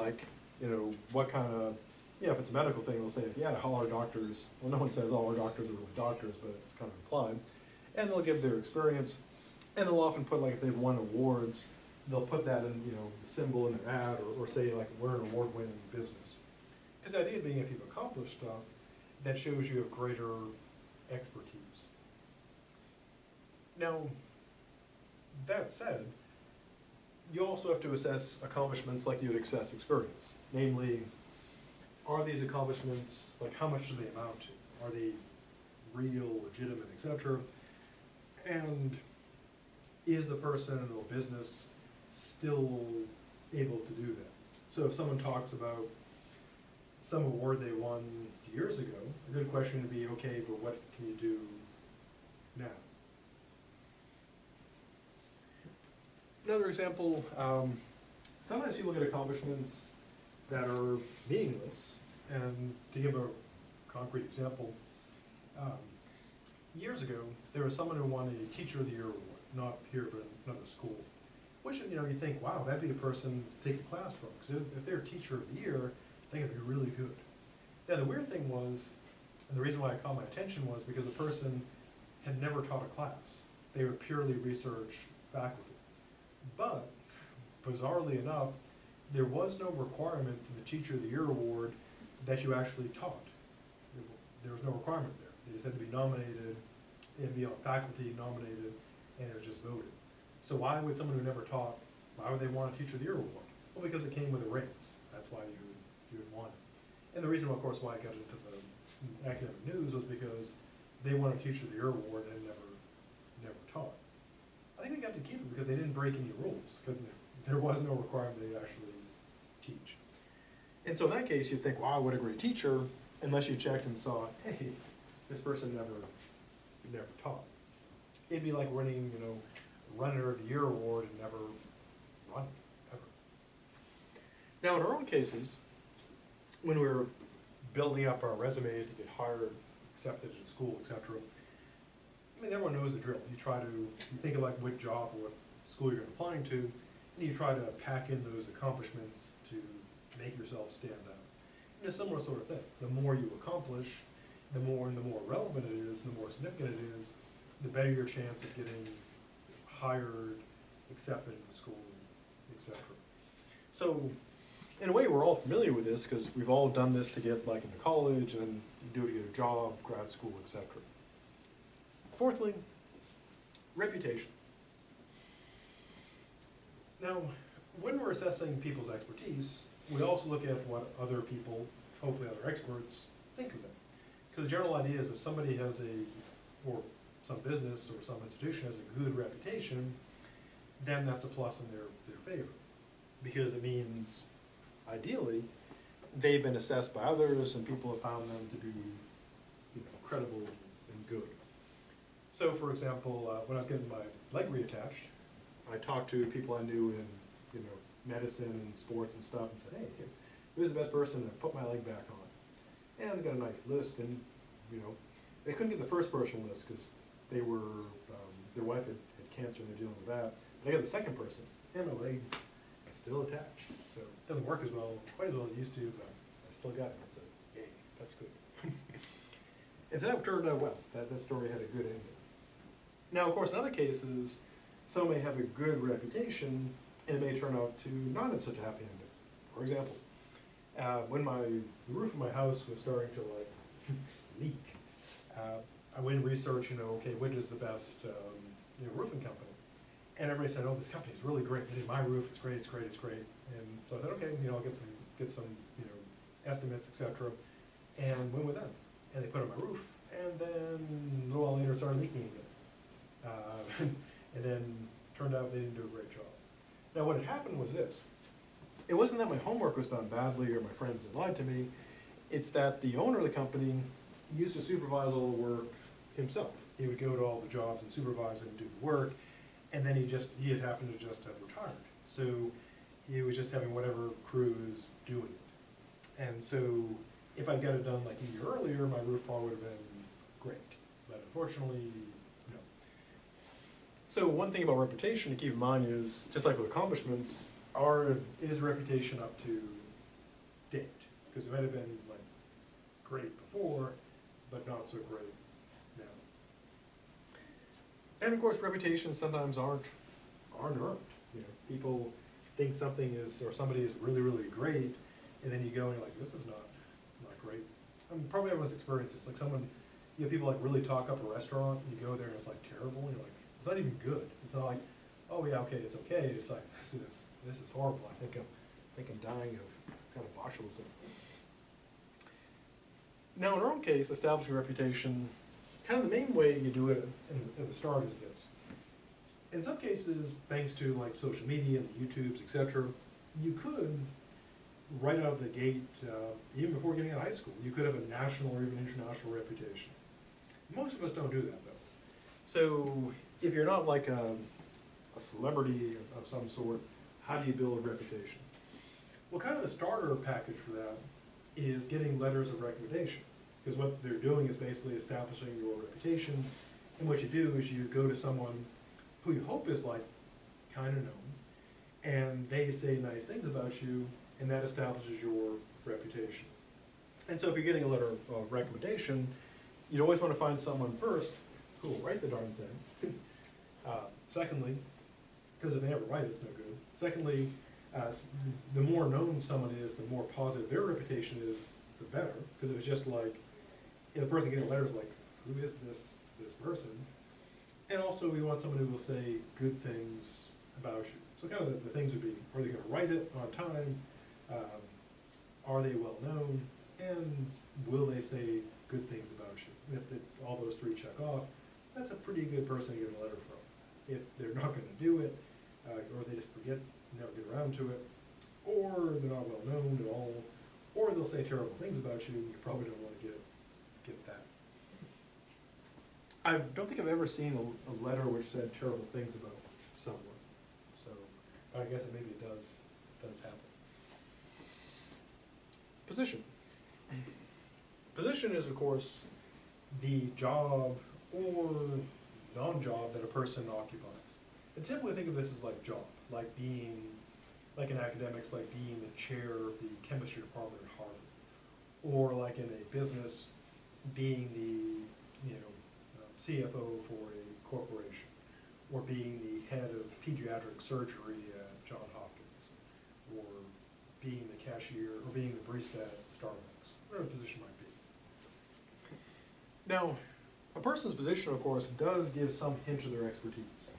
what kind of, if it's a medical thing, they'll say, all our doctors, well, no one says all our doctors are really doctors, but it's kind of implied. And they'll give their experience, and they'll often put, if they've won awards, they'll put that in, the symbol in their ad, or say, we're an award-winning business. Because the idea being, if you've accomplished stuff, that shows you have greater expertise. Now, that said, you also have to assess accomplishments like you would assess experience. Namely, are these accomplishments, how much do they amount to? Are they real, legitimate, etc.? And is the person or business still able to do that? So if someone talks about some award they won years ago, a good question would be, okay, but what can you do now? Another example, sometimes people get accomplishments that are meaningless. And to give a concrete example, years ago, there was someone who won a Teacher of the Year award, not here, but in another school. Which, you think, wow, that'd be a person to take a class from. Because if they're Teacher of the Year, they gotta be really good. Now, the weird thing was, and the reason why it caught my attention was because the person had never taught a class. They were purely research faculty. But, bizarrely enough, there was no requirement for the Teacher of the Year award that you actually taught. There was no requirement there. They just had to be nominated, and be on faculty nominated, and it was just voted. So why would someone who never taught, why would they want a Teacher of the Year award? Well, because it came with a raise. That's why you would want it. And the reason, of course, why I got into the academic news was because they won a Teacher of the Year award and never taught. I think they got to keep it because they didn't break any rules, because there was no requirement they actually teach. And so in that case, you'd think, wow, what a great teacher, unless you checked and saw, hey, this person never taught. It'd be like winning, Runner of the Year award and never run, ever. Now, in our own cases, when we were building up our resume to get hired, accepted in school, etc., I mean, everyone knows the drill. You think of like what job or what school you're applying to, and you try to pack in those accomplishments to make yourself stand out. And a similar sort of thing. The more you accomplish, the more relevant it is, the more significant it is, the better your chance of getting hired, accepted in the school, etc. So, in a way, we're all familiar with this because we've all done this to get like into college, and then you do it to get a job, grad school, etc. Fourthly, reputation. Now, when we're assessing people's expertise, we also look at what other people, hopefully other experts, think of them. Because the general idea is if somebody has or some business or some institution has a good reputation, then that's a plus in their favor. Because it means, ideally, they've been assessed by others and people have found them to be credible and good. So, for example, when I was getting my leg reattached, I talked to people I knew in medicine and sports and stuff and said, hey, who's the best person to put my leg back on? And they got a nice list, and they couldn't get the first person list because they were, their wife had cancer and they're dealing with that. But I got the second person, and my leg's still attached. So it doesn't work quite as well as it used to, but I still got it. So, yay, that's good. And so that turned out well. That story had a good ending. Now, of course, in other cases, some may have a good reputation, and it may turn out to not have such a happy ending. For example, when the roof of my house was starting to leak, I went and researched, okay, which is the best roofing company? And everybody said, oh, this company's really great. They did my roof. It's great. It's great. It's great. And so I said, okay, I'll get some estimates, etc. And went with them. And they put on my roof, and then a little while later it started leaking again. And then turned out they didn't do a great job. Now what had happened was this. It wasn't that my homework was done badly or my friends had lied to me. It's that the owner of the company used to supervise all the work himself. He would go to all the jobs and supervise and do the work, and then he had happened to just have retired. So he was just having whatever crews doing it. And so if I'd got it done like a year earlier, my roof probably would have been great. But unfortunately, no. So one thing about reputation to keep in mind is, just like with accomplishments, is reputation up to date? Because it might have been great before, but not so great now. And of course, reputations sometimes aren't earned. People think something is, or somebody is really, really great, and then you go and you're like, this is not great. I mean, probably everyone's experienced it. It's like people really talk up a restaurant, and you go there and it's terrible, and you're like, it's not even good. It's not like, oh yeah, okay, it's okay. It's like, this is horrible. I think I'm dying of kind of botulism. Now, in our own case, establishing a reputation, kind of the main way you do it at the start is this. In some cases, thanks to social media and the YouTubes, etc., you could, right out of the gate, even before getting out of high school, you could have a national or even international reputation. Most of us don't do that, though. So, if you're not a celebrity of some sort, how do you build a reputation? Well, kind of the starter package for that is getting letters of recommendation. Because what they're doing is basically establishing your reputation. And what you do is you go to someone who you hope is kind of known, and they say nice things about you, and that establishes your reputation. And so if you're getting a letter of recommendation, you'd always want to find someone first cool, write the darn thing. Secondly, because if they never write, it's no good. Secondly, the more known someone is, the more positive their reputation is, the better. Because if it's just like, the person getting a letter is like, who is this person? And also we want someone who will say good things about you. So kind of the things would be, are they gonna write it on time? Are they well known? And will they say good things about you? And if all those three check off, that's a pretty good person to get a letter from. If they're not gonna do it, or they just forget, never get around to it, or they're not well known at all, or they'll say terrible things about you, you probably don't wanna get that. I don't think I've ever seen a letter which said terrible things about someone, so I guess maybe it does happen. Position. Position is, of course, the job or non-job that a person occupies. And typically think of this as like job, like being, like in academics, like being the chair of the chemistry department at Harvard, or like in a business, being the CFO for a corporation, or being the head of pediatric surgery at Johns Hopkins, or being the cashier, or being the barista at Starbucks, whatever the position might be. Now, a person's position, of course, does give some hint of their expertise.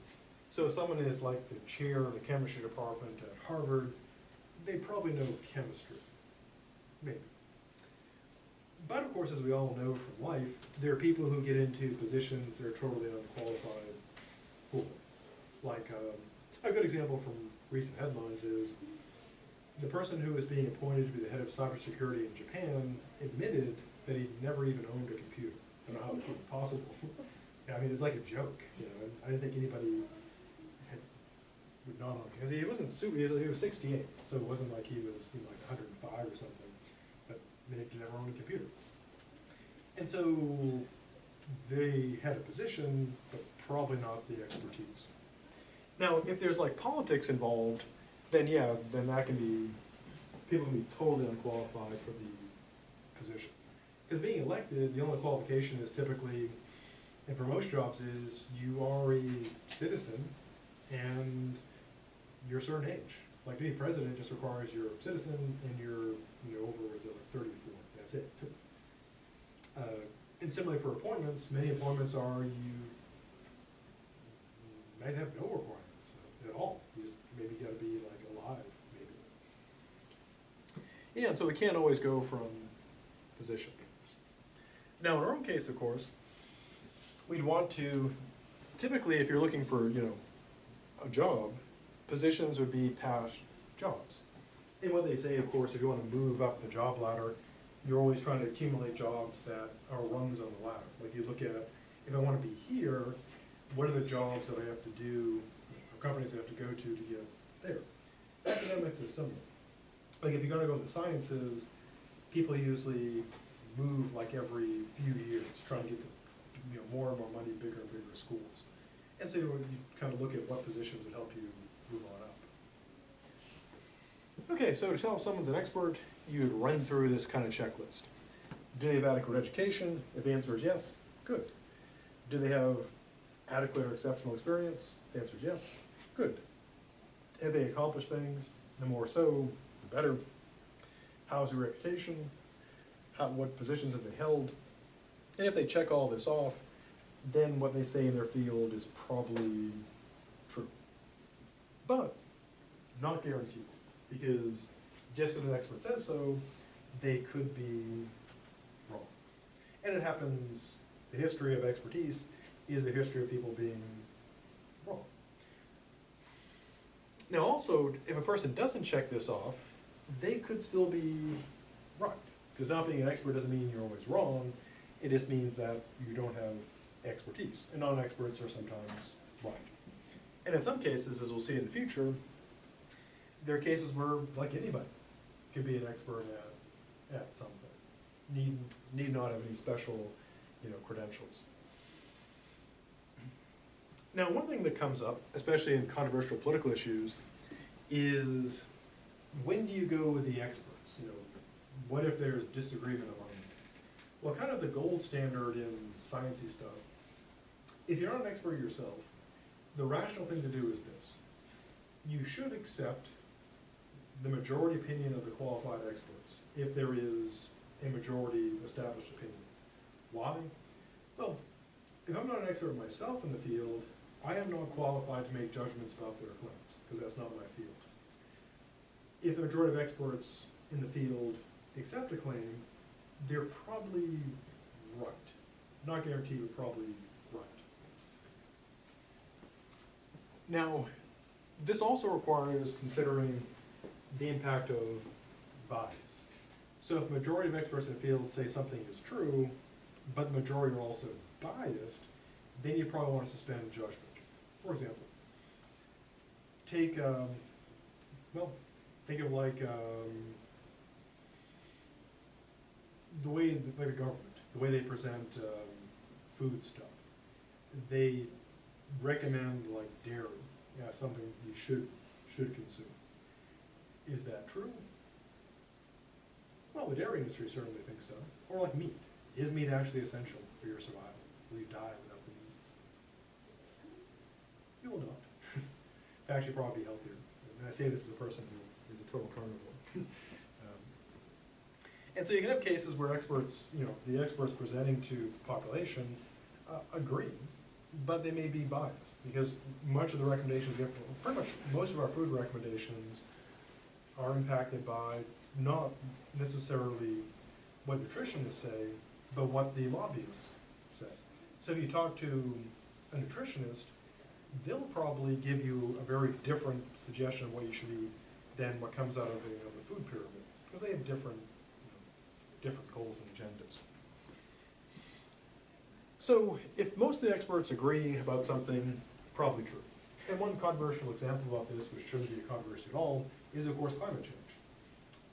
So if someone is like the chair of the chemistry department at Harvard, they probably know chemistry, maybe. But of course, as we all know from life, there are people who get into positions they're totally unqualified for. Like, a good example from recent headlines is the person who was being appointed to be the head of cybersecurity in Japan admitted that he'd never even owned a computer. I don't know how it's even possible. I mean, it's like a joke, and I didn't think anybody would not own, because he wasn't super, he was 68, so it wasn't like he was like 105 or something, but then he never owned a computer. And so they had a position, but probably not the expertise. Now, if there's like politics involved, then yeah, then that can be, people can be totally unqualified for the position. Because being elected, the only qualification is typically, and for most jobs is, you are a citizen and you're a certain age. Like to be president just requires you're a citizen and you're over, was it like 34, that's it. And similarly for appointments, many appointments are you might have no requirements at all. You just maybe got to be like alive, maybe. Yeah, and so we can't always go from position. Now in our own case, of course, we'd want to, typically if you're looking for, a job, positions would be past jobs. And what they say, of course, if you want to move up the job ladder, you're always trying to accumulate jobs that are rungs on the ladder. Like you look at, if I want to be here, what are the jobs that I have to do, or companies I have to go to get there? Academics is similar. Like if you're going to go to the sciences, people usually move like every few years, trying to get the, more and more money, bigger and bigger schools. And so you kind of look at what positions would help you move on up. Okay, so to tell if someone's an expert, you'd run through this kind of checklist. Do they have adequate education? If the answer is yes, good. Do they have adequate or exceptional experience? The answer is yes, good. Have they accomplished things? The more so, the better. How's their reputation? What positions have they held? And if they check all this off, then what they say in their field is probably true. But not guaranteed, because just because an expert says so, they could be wrong. And it happens, the history of expertise is a history of people being wrong. Now also, if a person doesn't check this off, they could still be right. Because not being an expert doesn't mean you're always wrong, it just means that you don't have expertise. And non-experts are sometimes right. And in some cases, as we'll see in the future, there are cases where, like anybody, could be an expert at something. Need not have any special, credentials. Now, one thing that comes up, especially in controversial political issues, is when do you go with the experts? What if there's disagreement among them? Well, kind of the gold standard in sciencey stuff if you're not an expert yourself, the rational thing to do is this. You should accept the majority opinion of the qualified experts if there is a majority established opinion. Why? Well, if I'm not an expert myself in the field, I am not qualified to make judgments about their claims, because that's not my field. If the majority of experts in the field accept a claim, they're probably right. Not guaranteed, but probably right. Now, this also requires considering the impact of bias. So if the majority of experts in the field say something is true, but the majority are also biased, then you probably want to suspend judgment. For example, take, think of like the way, like the government, the way they present food stuff. They recommend like dairy, something you should consume. Is that true? Well, the dairy industry certainly thinks so. Or like meat. Is meat actually essential for your survival? Will you die without the meats? You will not. In fact, you'll probably be healthier. And I say this as a person who is a total carnivore. And so you can have cases where experts, the experts presenting to the population agree, but they may be biased because much of the recommendations, pretty much most of our food recommendations are impacted by not necessarily what nutritionists say, but what the lobbyists say. So if you talk to a nutritionist, they'll probably give you a very different suggestion of what you should eat than what comes out of the food pyramid, because they have different goals and agendas. So if most of the experts agree about something, probably true. And one controversial example about this, which shouldn't be a controversy at all, is of course climate change.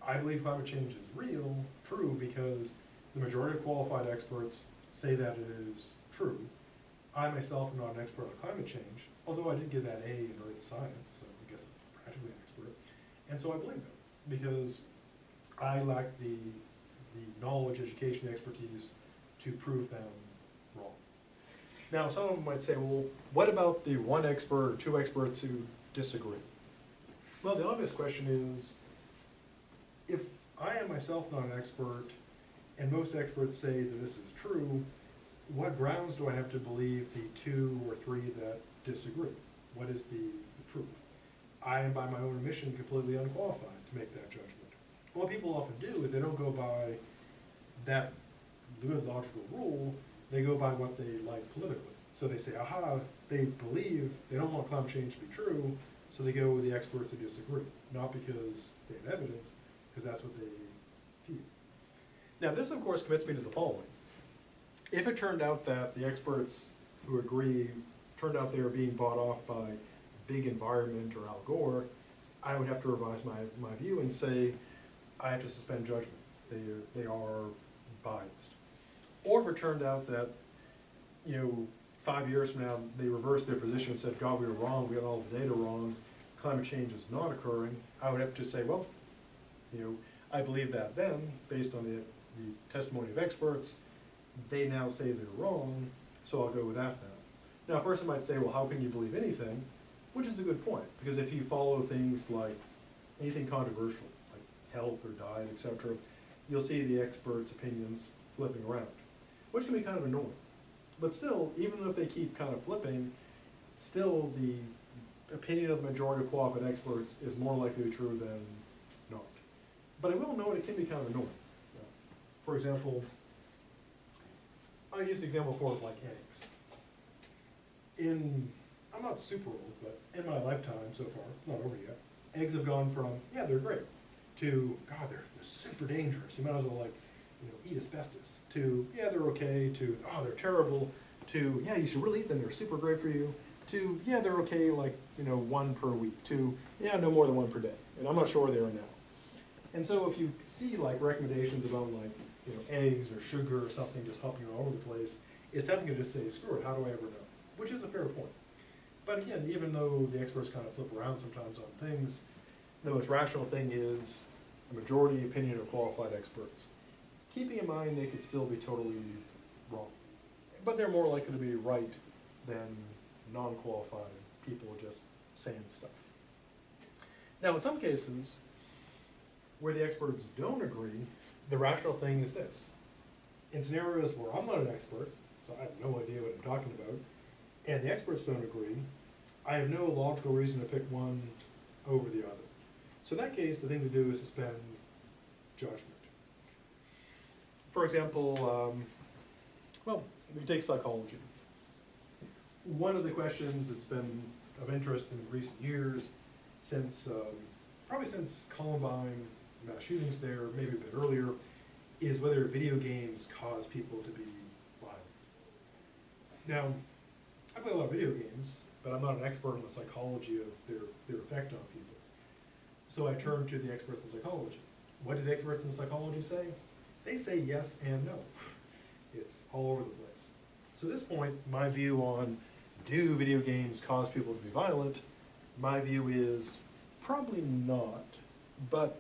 I believe climate change is real, true, because the majority of qualified experts say that it is true. I myself am not an expert on climate change, although I did get that A in earth science, so I guess I'm practically an expert. And so I believe them, because I lack the knowledge, education, expertise to prove them wrong. Now, someone might say, well, what about the one expert or two experts who disagree? Well, the obvious question is, if I am myself not an expert, and most experts say that this is true, what grounds do I have to believe the two or three that disagree? What is the proof? I am, by my own admission, completely unqualified to make that judgment. What people often do is they don't go by that good logical rule, they go by what they like politically. So they say, aha, they believe, they don't want climate change to be true, so they go with the experts who disagree. Not because they have evidence, because that's what they feel. Now this, of course, commits me to the following. If it turned out that the experts who agree turned out they were being bought off by Big Environment or Al Gore, I would have to revise my view and say, I have to suspend judgment. They are biased. Or if it turned out that, 5 years from now, they reversed their position and said, God, we were wrong, we got all the data wrong, climate change is not occurring, I would have to say, well, I believe that then, based on the testimony of experts, they now say they're wrong, so I'll go with that now. Now, a person might say, well, how can you believe anything? Which is a good point, because if you follow things like anything controversial, like health or diet, etc., you'll see the experts' opinions flipping around, which can be kind of annoying. But still, even though if they keep kind of flipping, still the opinion of the majority of qualified experts is more likely to be true than not. But I will note it can be kind of annoying. For example, I'll use the example for like eggs. I'm not super old, but in my lifetime so far, not over yet, eggs have gone from, yeah, they're great, to, God, they're super dangerous. You might as well eat asbestos, to, yeah, they're okay, to, oh, they're terrible, to, yeah, you should really eat them, they're super great for you, to, yeah, they're okay, like, one per week, to, yeah, no more than one per day. And I'm not sure where they are now. And so if you see like recommendations about like, eggs or sugar or something just hopping all over the place, it's tempting to just say, screw it, how do I ever know? Which is a fair point. But again, even though the experts kind of flip around sometimes on things, the most rational thing is the majority opinion of qualified experts. Keeping in mind they could still be totally wrong. But they're more likely to be right than non-qualified people just saying stuff. Now, in some cases, where the experts don't agree, the rational thing is this. In scenarios where I'm not an expert, so I have no idea what I'm talking about, and the experts don't agree, I have no logical reason to pick one over the other. So in that case, the thing to do is suspend judgment. For example, well, we take psychology. One of the questions that's been of interest in recent years, since probably since Columbine mass shootings there, maybe a bit earlier, is whether video games cause people to be violent. Now, I play a lot of video games, but I'm not an expert on the psychology of their effect on people. So I turn to the experts in psychology. What did experts in psychology say? They say yes and no. It's all over the place. So at this point, my view on do video games cause people to be violent, my view is probably not, but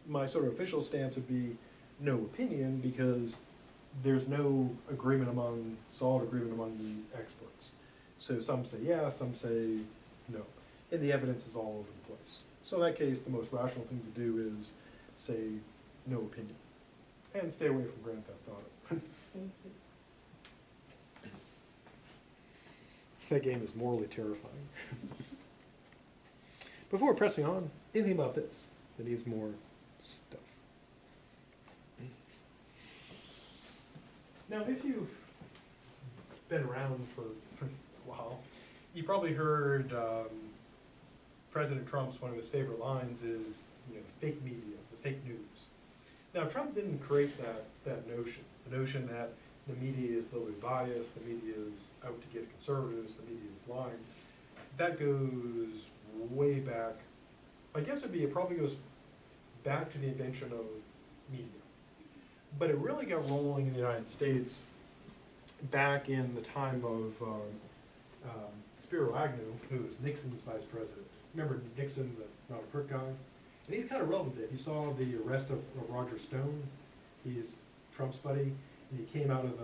my sort of official stance would be no opinion, because there's no solid agreement among the experts. So some say yes, some say no. And the evidence is all over the place. So in that case, the most rational thing to do is say no opinion. And stay away from Grand Theft Auto. That game is morally terrifying. Before pressing on, anything about this that needs more stuff? Now, if you've been around for a while, you probably heard President Trump's, one of his favorite lines is, the fake media, the fake news. Now, Trump didn't create that notion, the notion that the media is a little bit biased, the media is out to get conservatives, the media is lying. That goes way back. I guess it probably goes back to the invention of media. But it really got rolling in the United States back in the time of Spiro Agnew, who was Nixon's vice president. Remember Nixon, the not a crook guy? And he's kind of relevant there. He saw the arrest of Roger Stone. He's Trump's buddy. And he came out of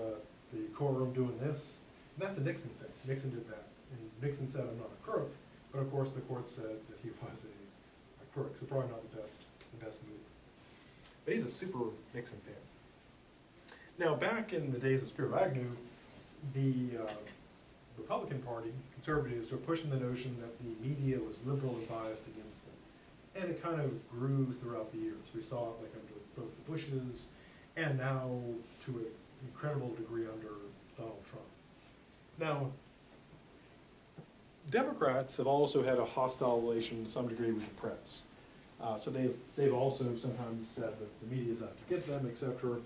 the courtroom doing this. And that's a Nixon thing. Nixon did that. And Nixon said, I'm not a crook. But of course the court said that he was a crook. So probably not the best move. But he's a super Nixon fan. Now, back in the days of Spiro Agnew, the Republican Party, conservatives, were pushing the notion that the media was liberal and biased against them. And it kind of grew throughout the years. We saw it like under both the Bushes, and now to an incredible degree under Donald Trump. Now, Democrats have also had a hostile relation to some degree with the press. So they've also sometimes said that the media is out to get them, etc.,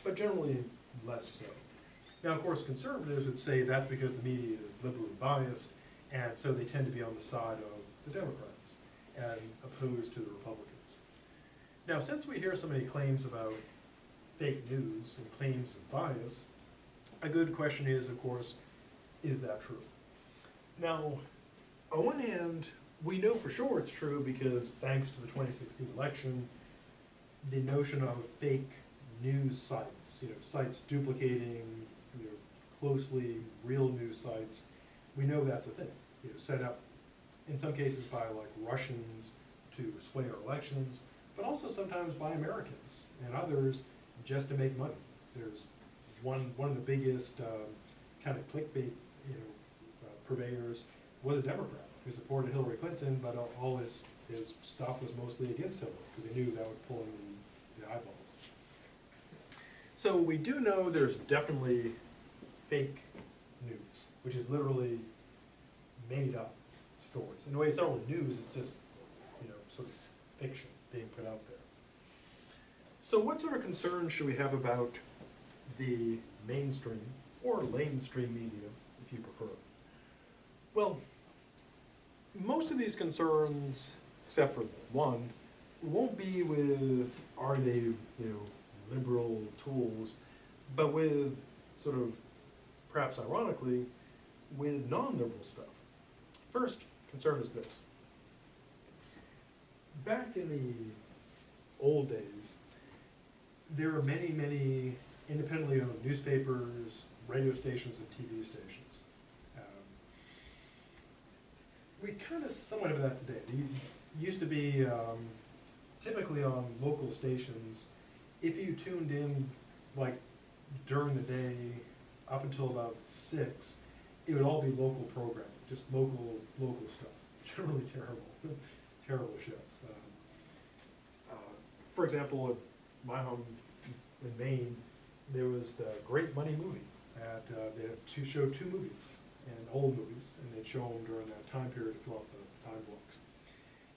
but generally less so. Now, of course, conservatives would say that's because the media is liberally biased, and so they tend to be on the side of the Democrats and opposed to the Republicans. Now, since we hear so many claims about fake news and claims of bias, a good question is, of course, is that true? Now, on one hand, we know for sure it's true because thanks to the 2016 election, the notion of fake news sites, sites duplicating, closely real news sites, we know that's a thing. Set up in some cases by like Russians to sway our elections, but also sometimes by Americans and others just to make money. There's one of the biggest kind of clickbait, purveyors was a Democrat who supported Hillary Clinton, but all his stuff was mostly against Hillary because he knew that would pull in the eyeballs. So we do know there's definitely fake news, which is literally made up stories. In a way, it's not really news, it's just, sort of fiction being put out there. So what sort of concerns should we have about the mainstream, or lamestream media, if you prefer? Well, most of these concerns, except for one, won't be with, are they, liberal tools, but with sort of, perhaps ironically, with non-liberal stuff. First concern is this. Back in the old days, there were many, many independently owned newspapers, radio stations, and TV stations. We kind of somewhat have that today. It used to be typically on local stations, if you tuned in like during the day up until about 6, it would all be local programming, just local stuff. Generally terrible, terrible shows. For example, at my home in Maine, there was the Great Money movie. They had showed 2 movies, and old movies, and they'd show them during that time period to fill up the time blocks.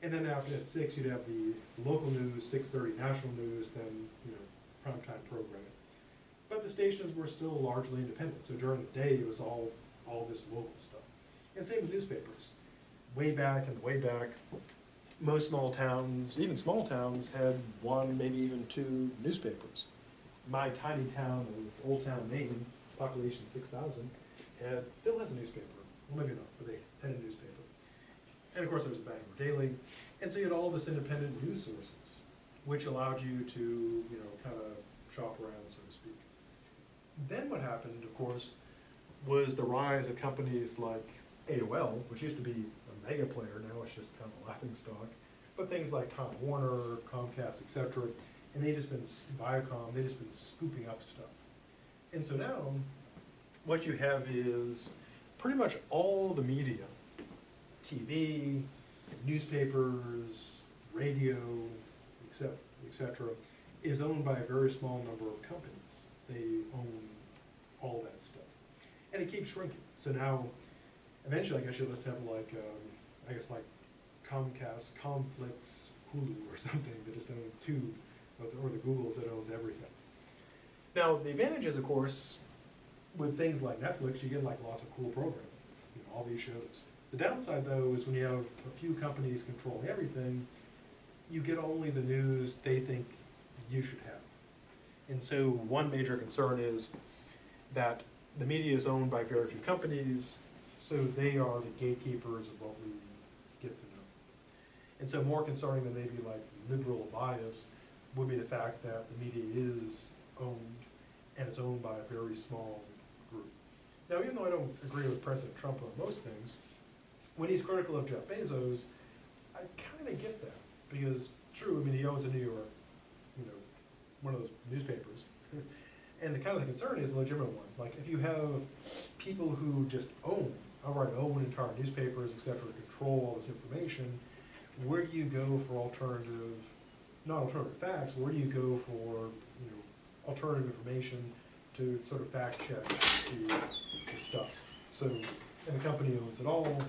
And then after at 6, you'd have the local news, 6:30 national news, then primetime programming. But the stations were still largely independent, so during the day it was all this local stuff. And same with newspapers. Way back, most small towns, even small towns, had 1, maybe even 2 newspapers. My tiny town of Old Town, Maine, population 6,000, still has a newspaper. Well, maybe not, but they had a newspaper. And of course there was a Bangor Daily. And so you had all this independent news sources, which allowed you to, kind of shop around, so to speak. Then what happened, of course, was the rise of companies like AOL, which used to be a mega player, now it's just kind of a laughing stock. But things like Time Warner, Comcast, etc., and Viacom, they've just been scooping up stuff. And so now, what you have is pretty much all the media, TV, newspapers, radio, etc., is owned by a very small number of companies. They own all that stuff. And it keeps shrinking. So now, eventually, I guess you'll just have like Comcast, Conflicts, Hulu or something that just own 2, or the Googles that owns everything. Now, the advantages, of course, with things like Netflix, you get like lots of cool programming, all these shows. The downside, though, is when you have a few companies controlling everything, you get only the news they think you should have. And so one major concern is that the media is owned by very few companies, so they are the gatekeepers of what we get to know. And so more concerning than maybe like liberal bias would be the fact that the media is owned, and it's owned by a very small group. Now, even though I don't agree with President Trump on most things, when he's critical of Jeff Bezos, I kind of get that. Because, true, he owns a New York, one of those newspapers. And the kind of the concern is a legitimate one. Like, if you have people who just own entire newspapers, etc., control all this information, where do you go for not alternative facts, where do you go for, alternative information to sort of fact check the stuff? So, and the company owns it all,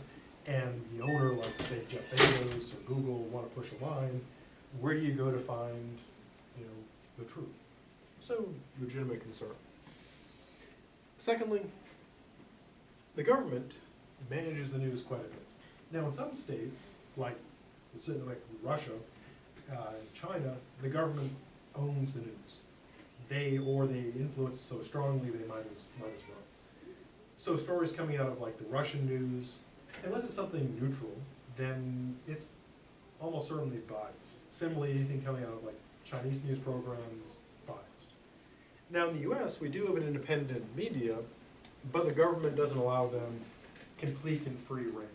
and the owner, like say Jeff Bezos or Google, want to push a line, where do you go to find, the truth? So, legitimate concern. Secondly, the government manages the news quite a bit. Now, in some states, like Russia, China, the government owns the news. They influence it so strongly they might as well. So stories coming out of like the Russian news, unless it's something neutral, then it's almost certainly biased. Similarly, anything coming out of like Chinese news programs, biased. Now in the US, we do have an independent media, but the government doesn't allow them complete and free reign.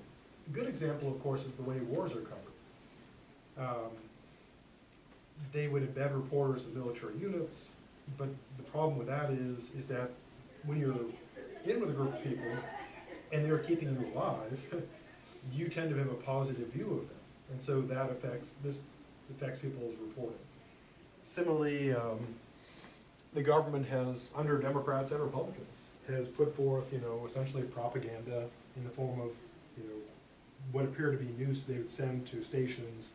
A good example, of course, is the way wars are covered. They would embed reporters in military units, but the problem with that is that when you're in with a group of people and they're keeping you alive, you tend to have a positive view of them. And so that affects people's reporting. Similarly, the government has, under Democrats and Republicans, has put forth, essentially propaganda in the form of, what appear to be news they would send to stations,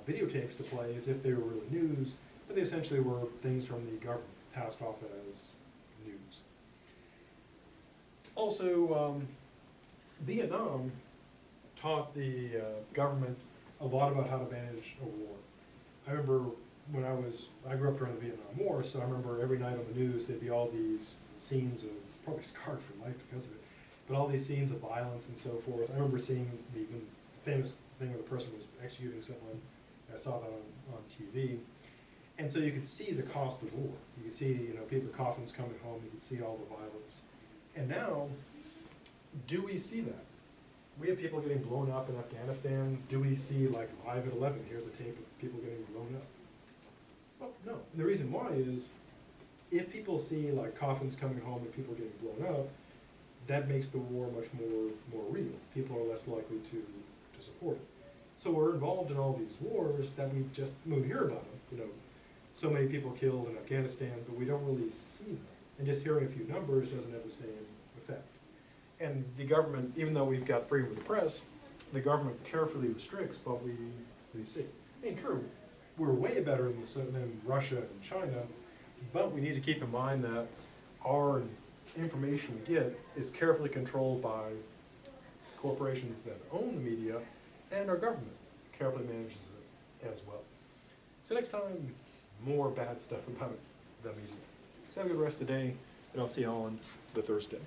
videotapes to play as if they were really news, but they essentially were things from the government passed off as news. Also, Vietnam taught the government a lot about how to manage a war. I remember when I grew up during the Vietnam War, so I remember every night on the news there'd be all these scenes of, probably scarred for life because of it, but all these scenes of violence and so forth. I remember seeing the even famous thing where the person was executing someone. I saw that on TV. And so you could see the cost of war. You could see, people, coffins coming home, you could see all the violence. And now, do we see that? we have people getting blown up in Afghanistan. Do we see like live at 11? Here's a tape of people getting blown up. Well, no. And the reason why is if people see like coffins coming home and people getting blown up, that makes the war much more real. People are less likely to support it. So we're involved in all these wars that we hear about them. You know, so many people killed in Afghanistan, but we don't really see them. And just hearing a few numbers doesn't have the same effect. And the government, even though we've got freedom of the press, the government carefully restricts what we see. I mean, true, we're way better than Russia and China, but we need to keep in mind that our information we get is carefully controlled by corporations that own the media, and our government carefully manages it as well. So next time, more bad stuff about the media. So have a good rest of the day, and I'll see you all on the Thursday.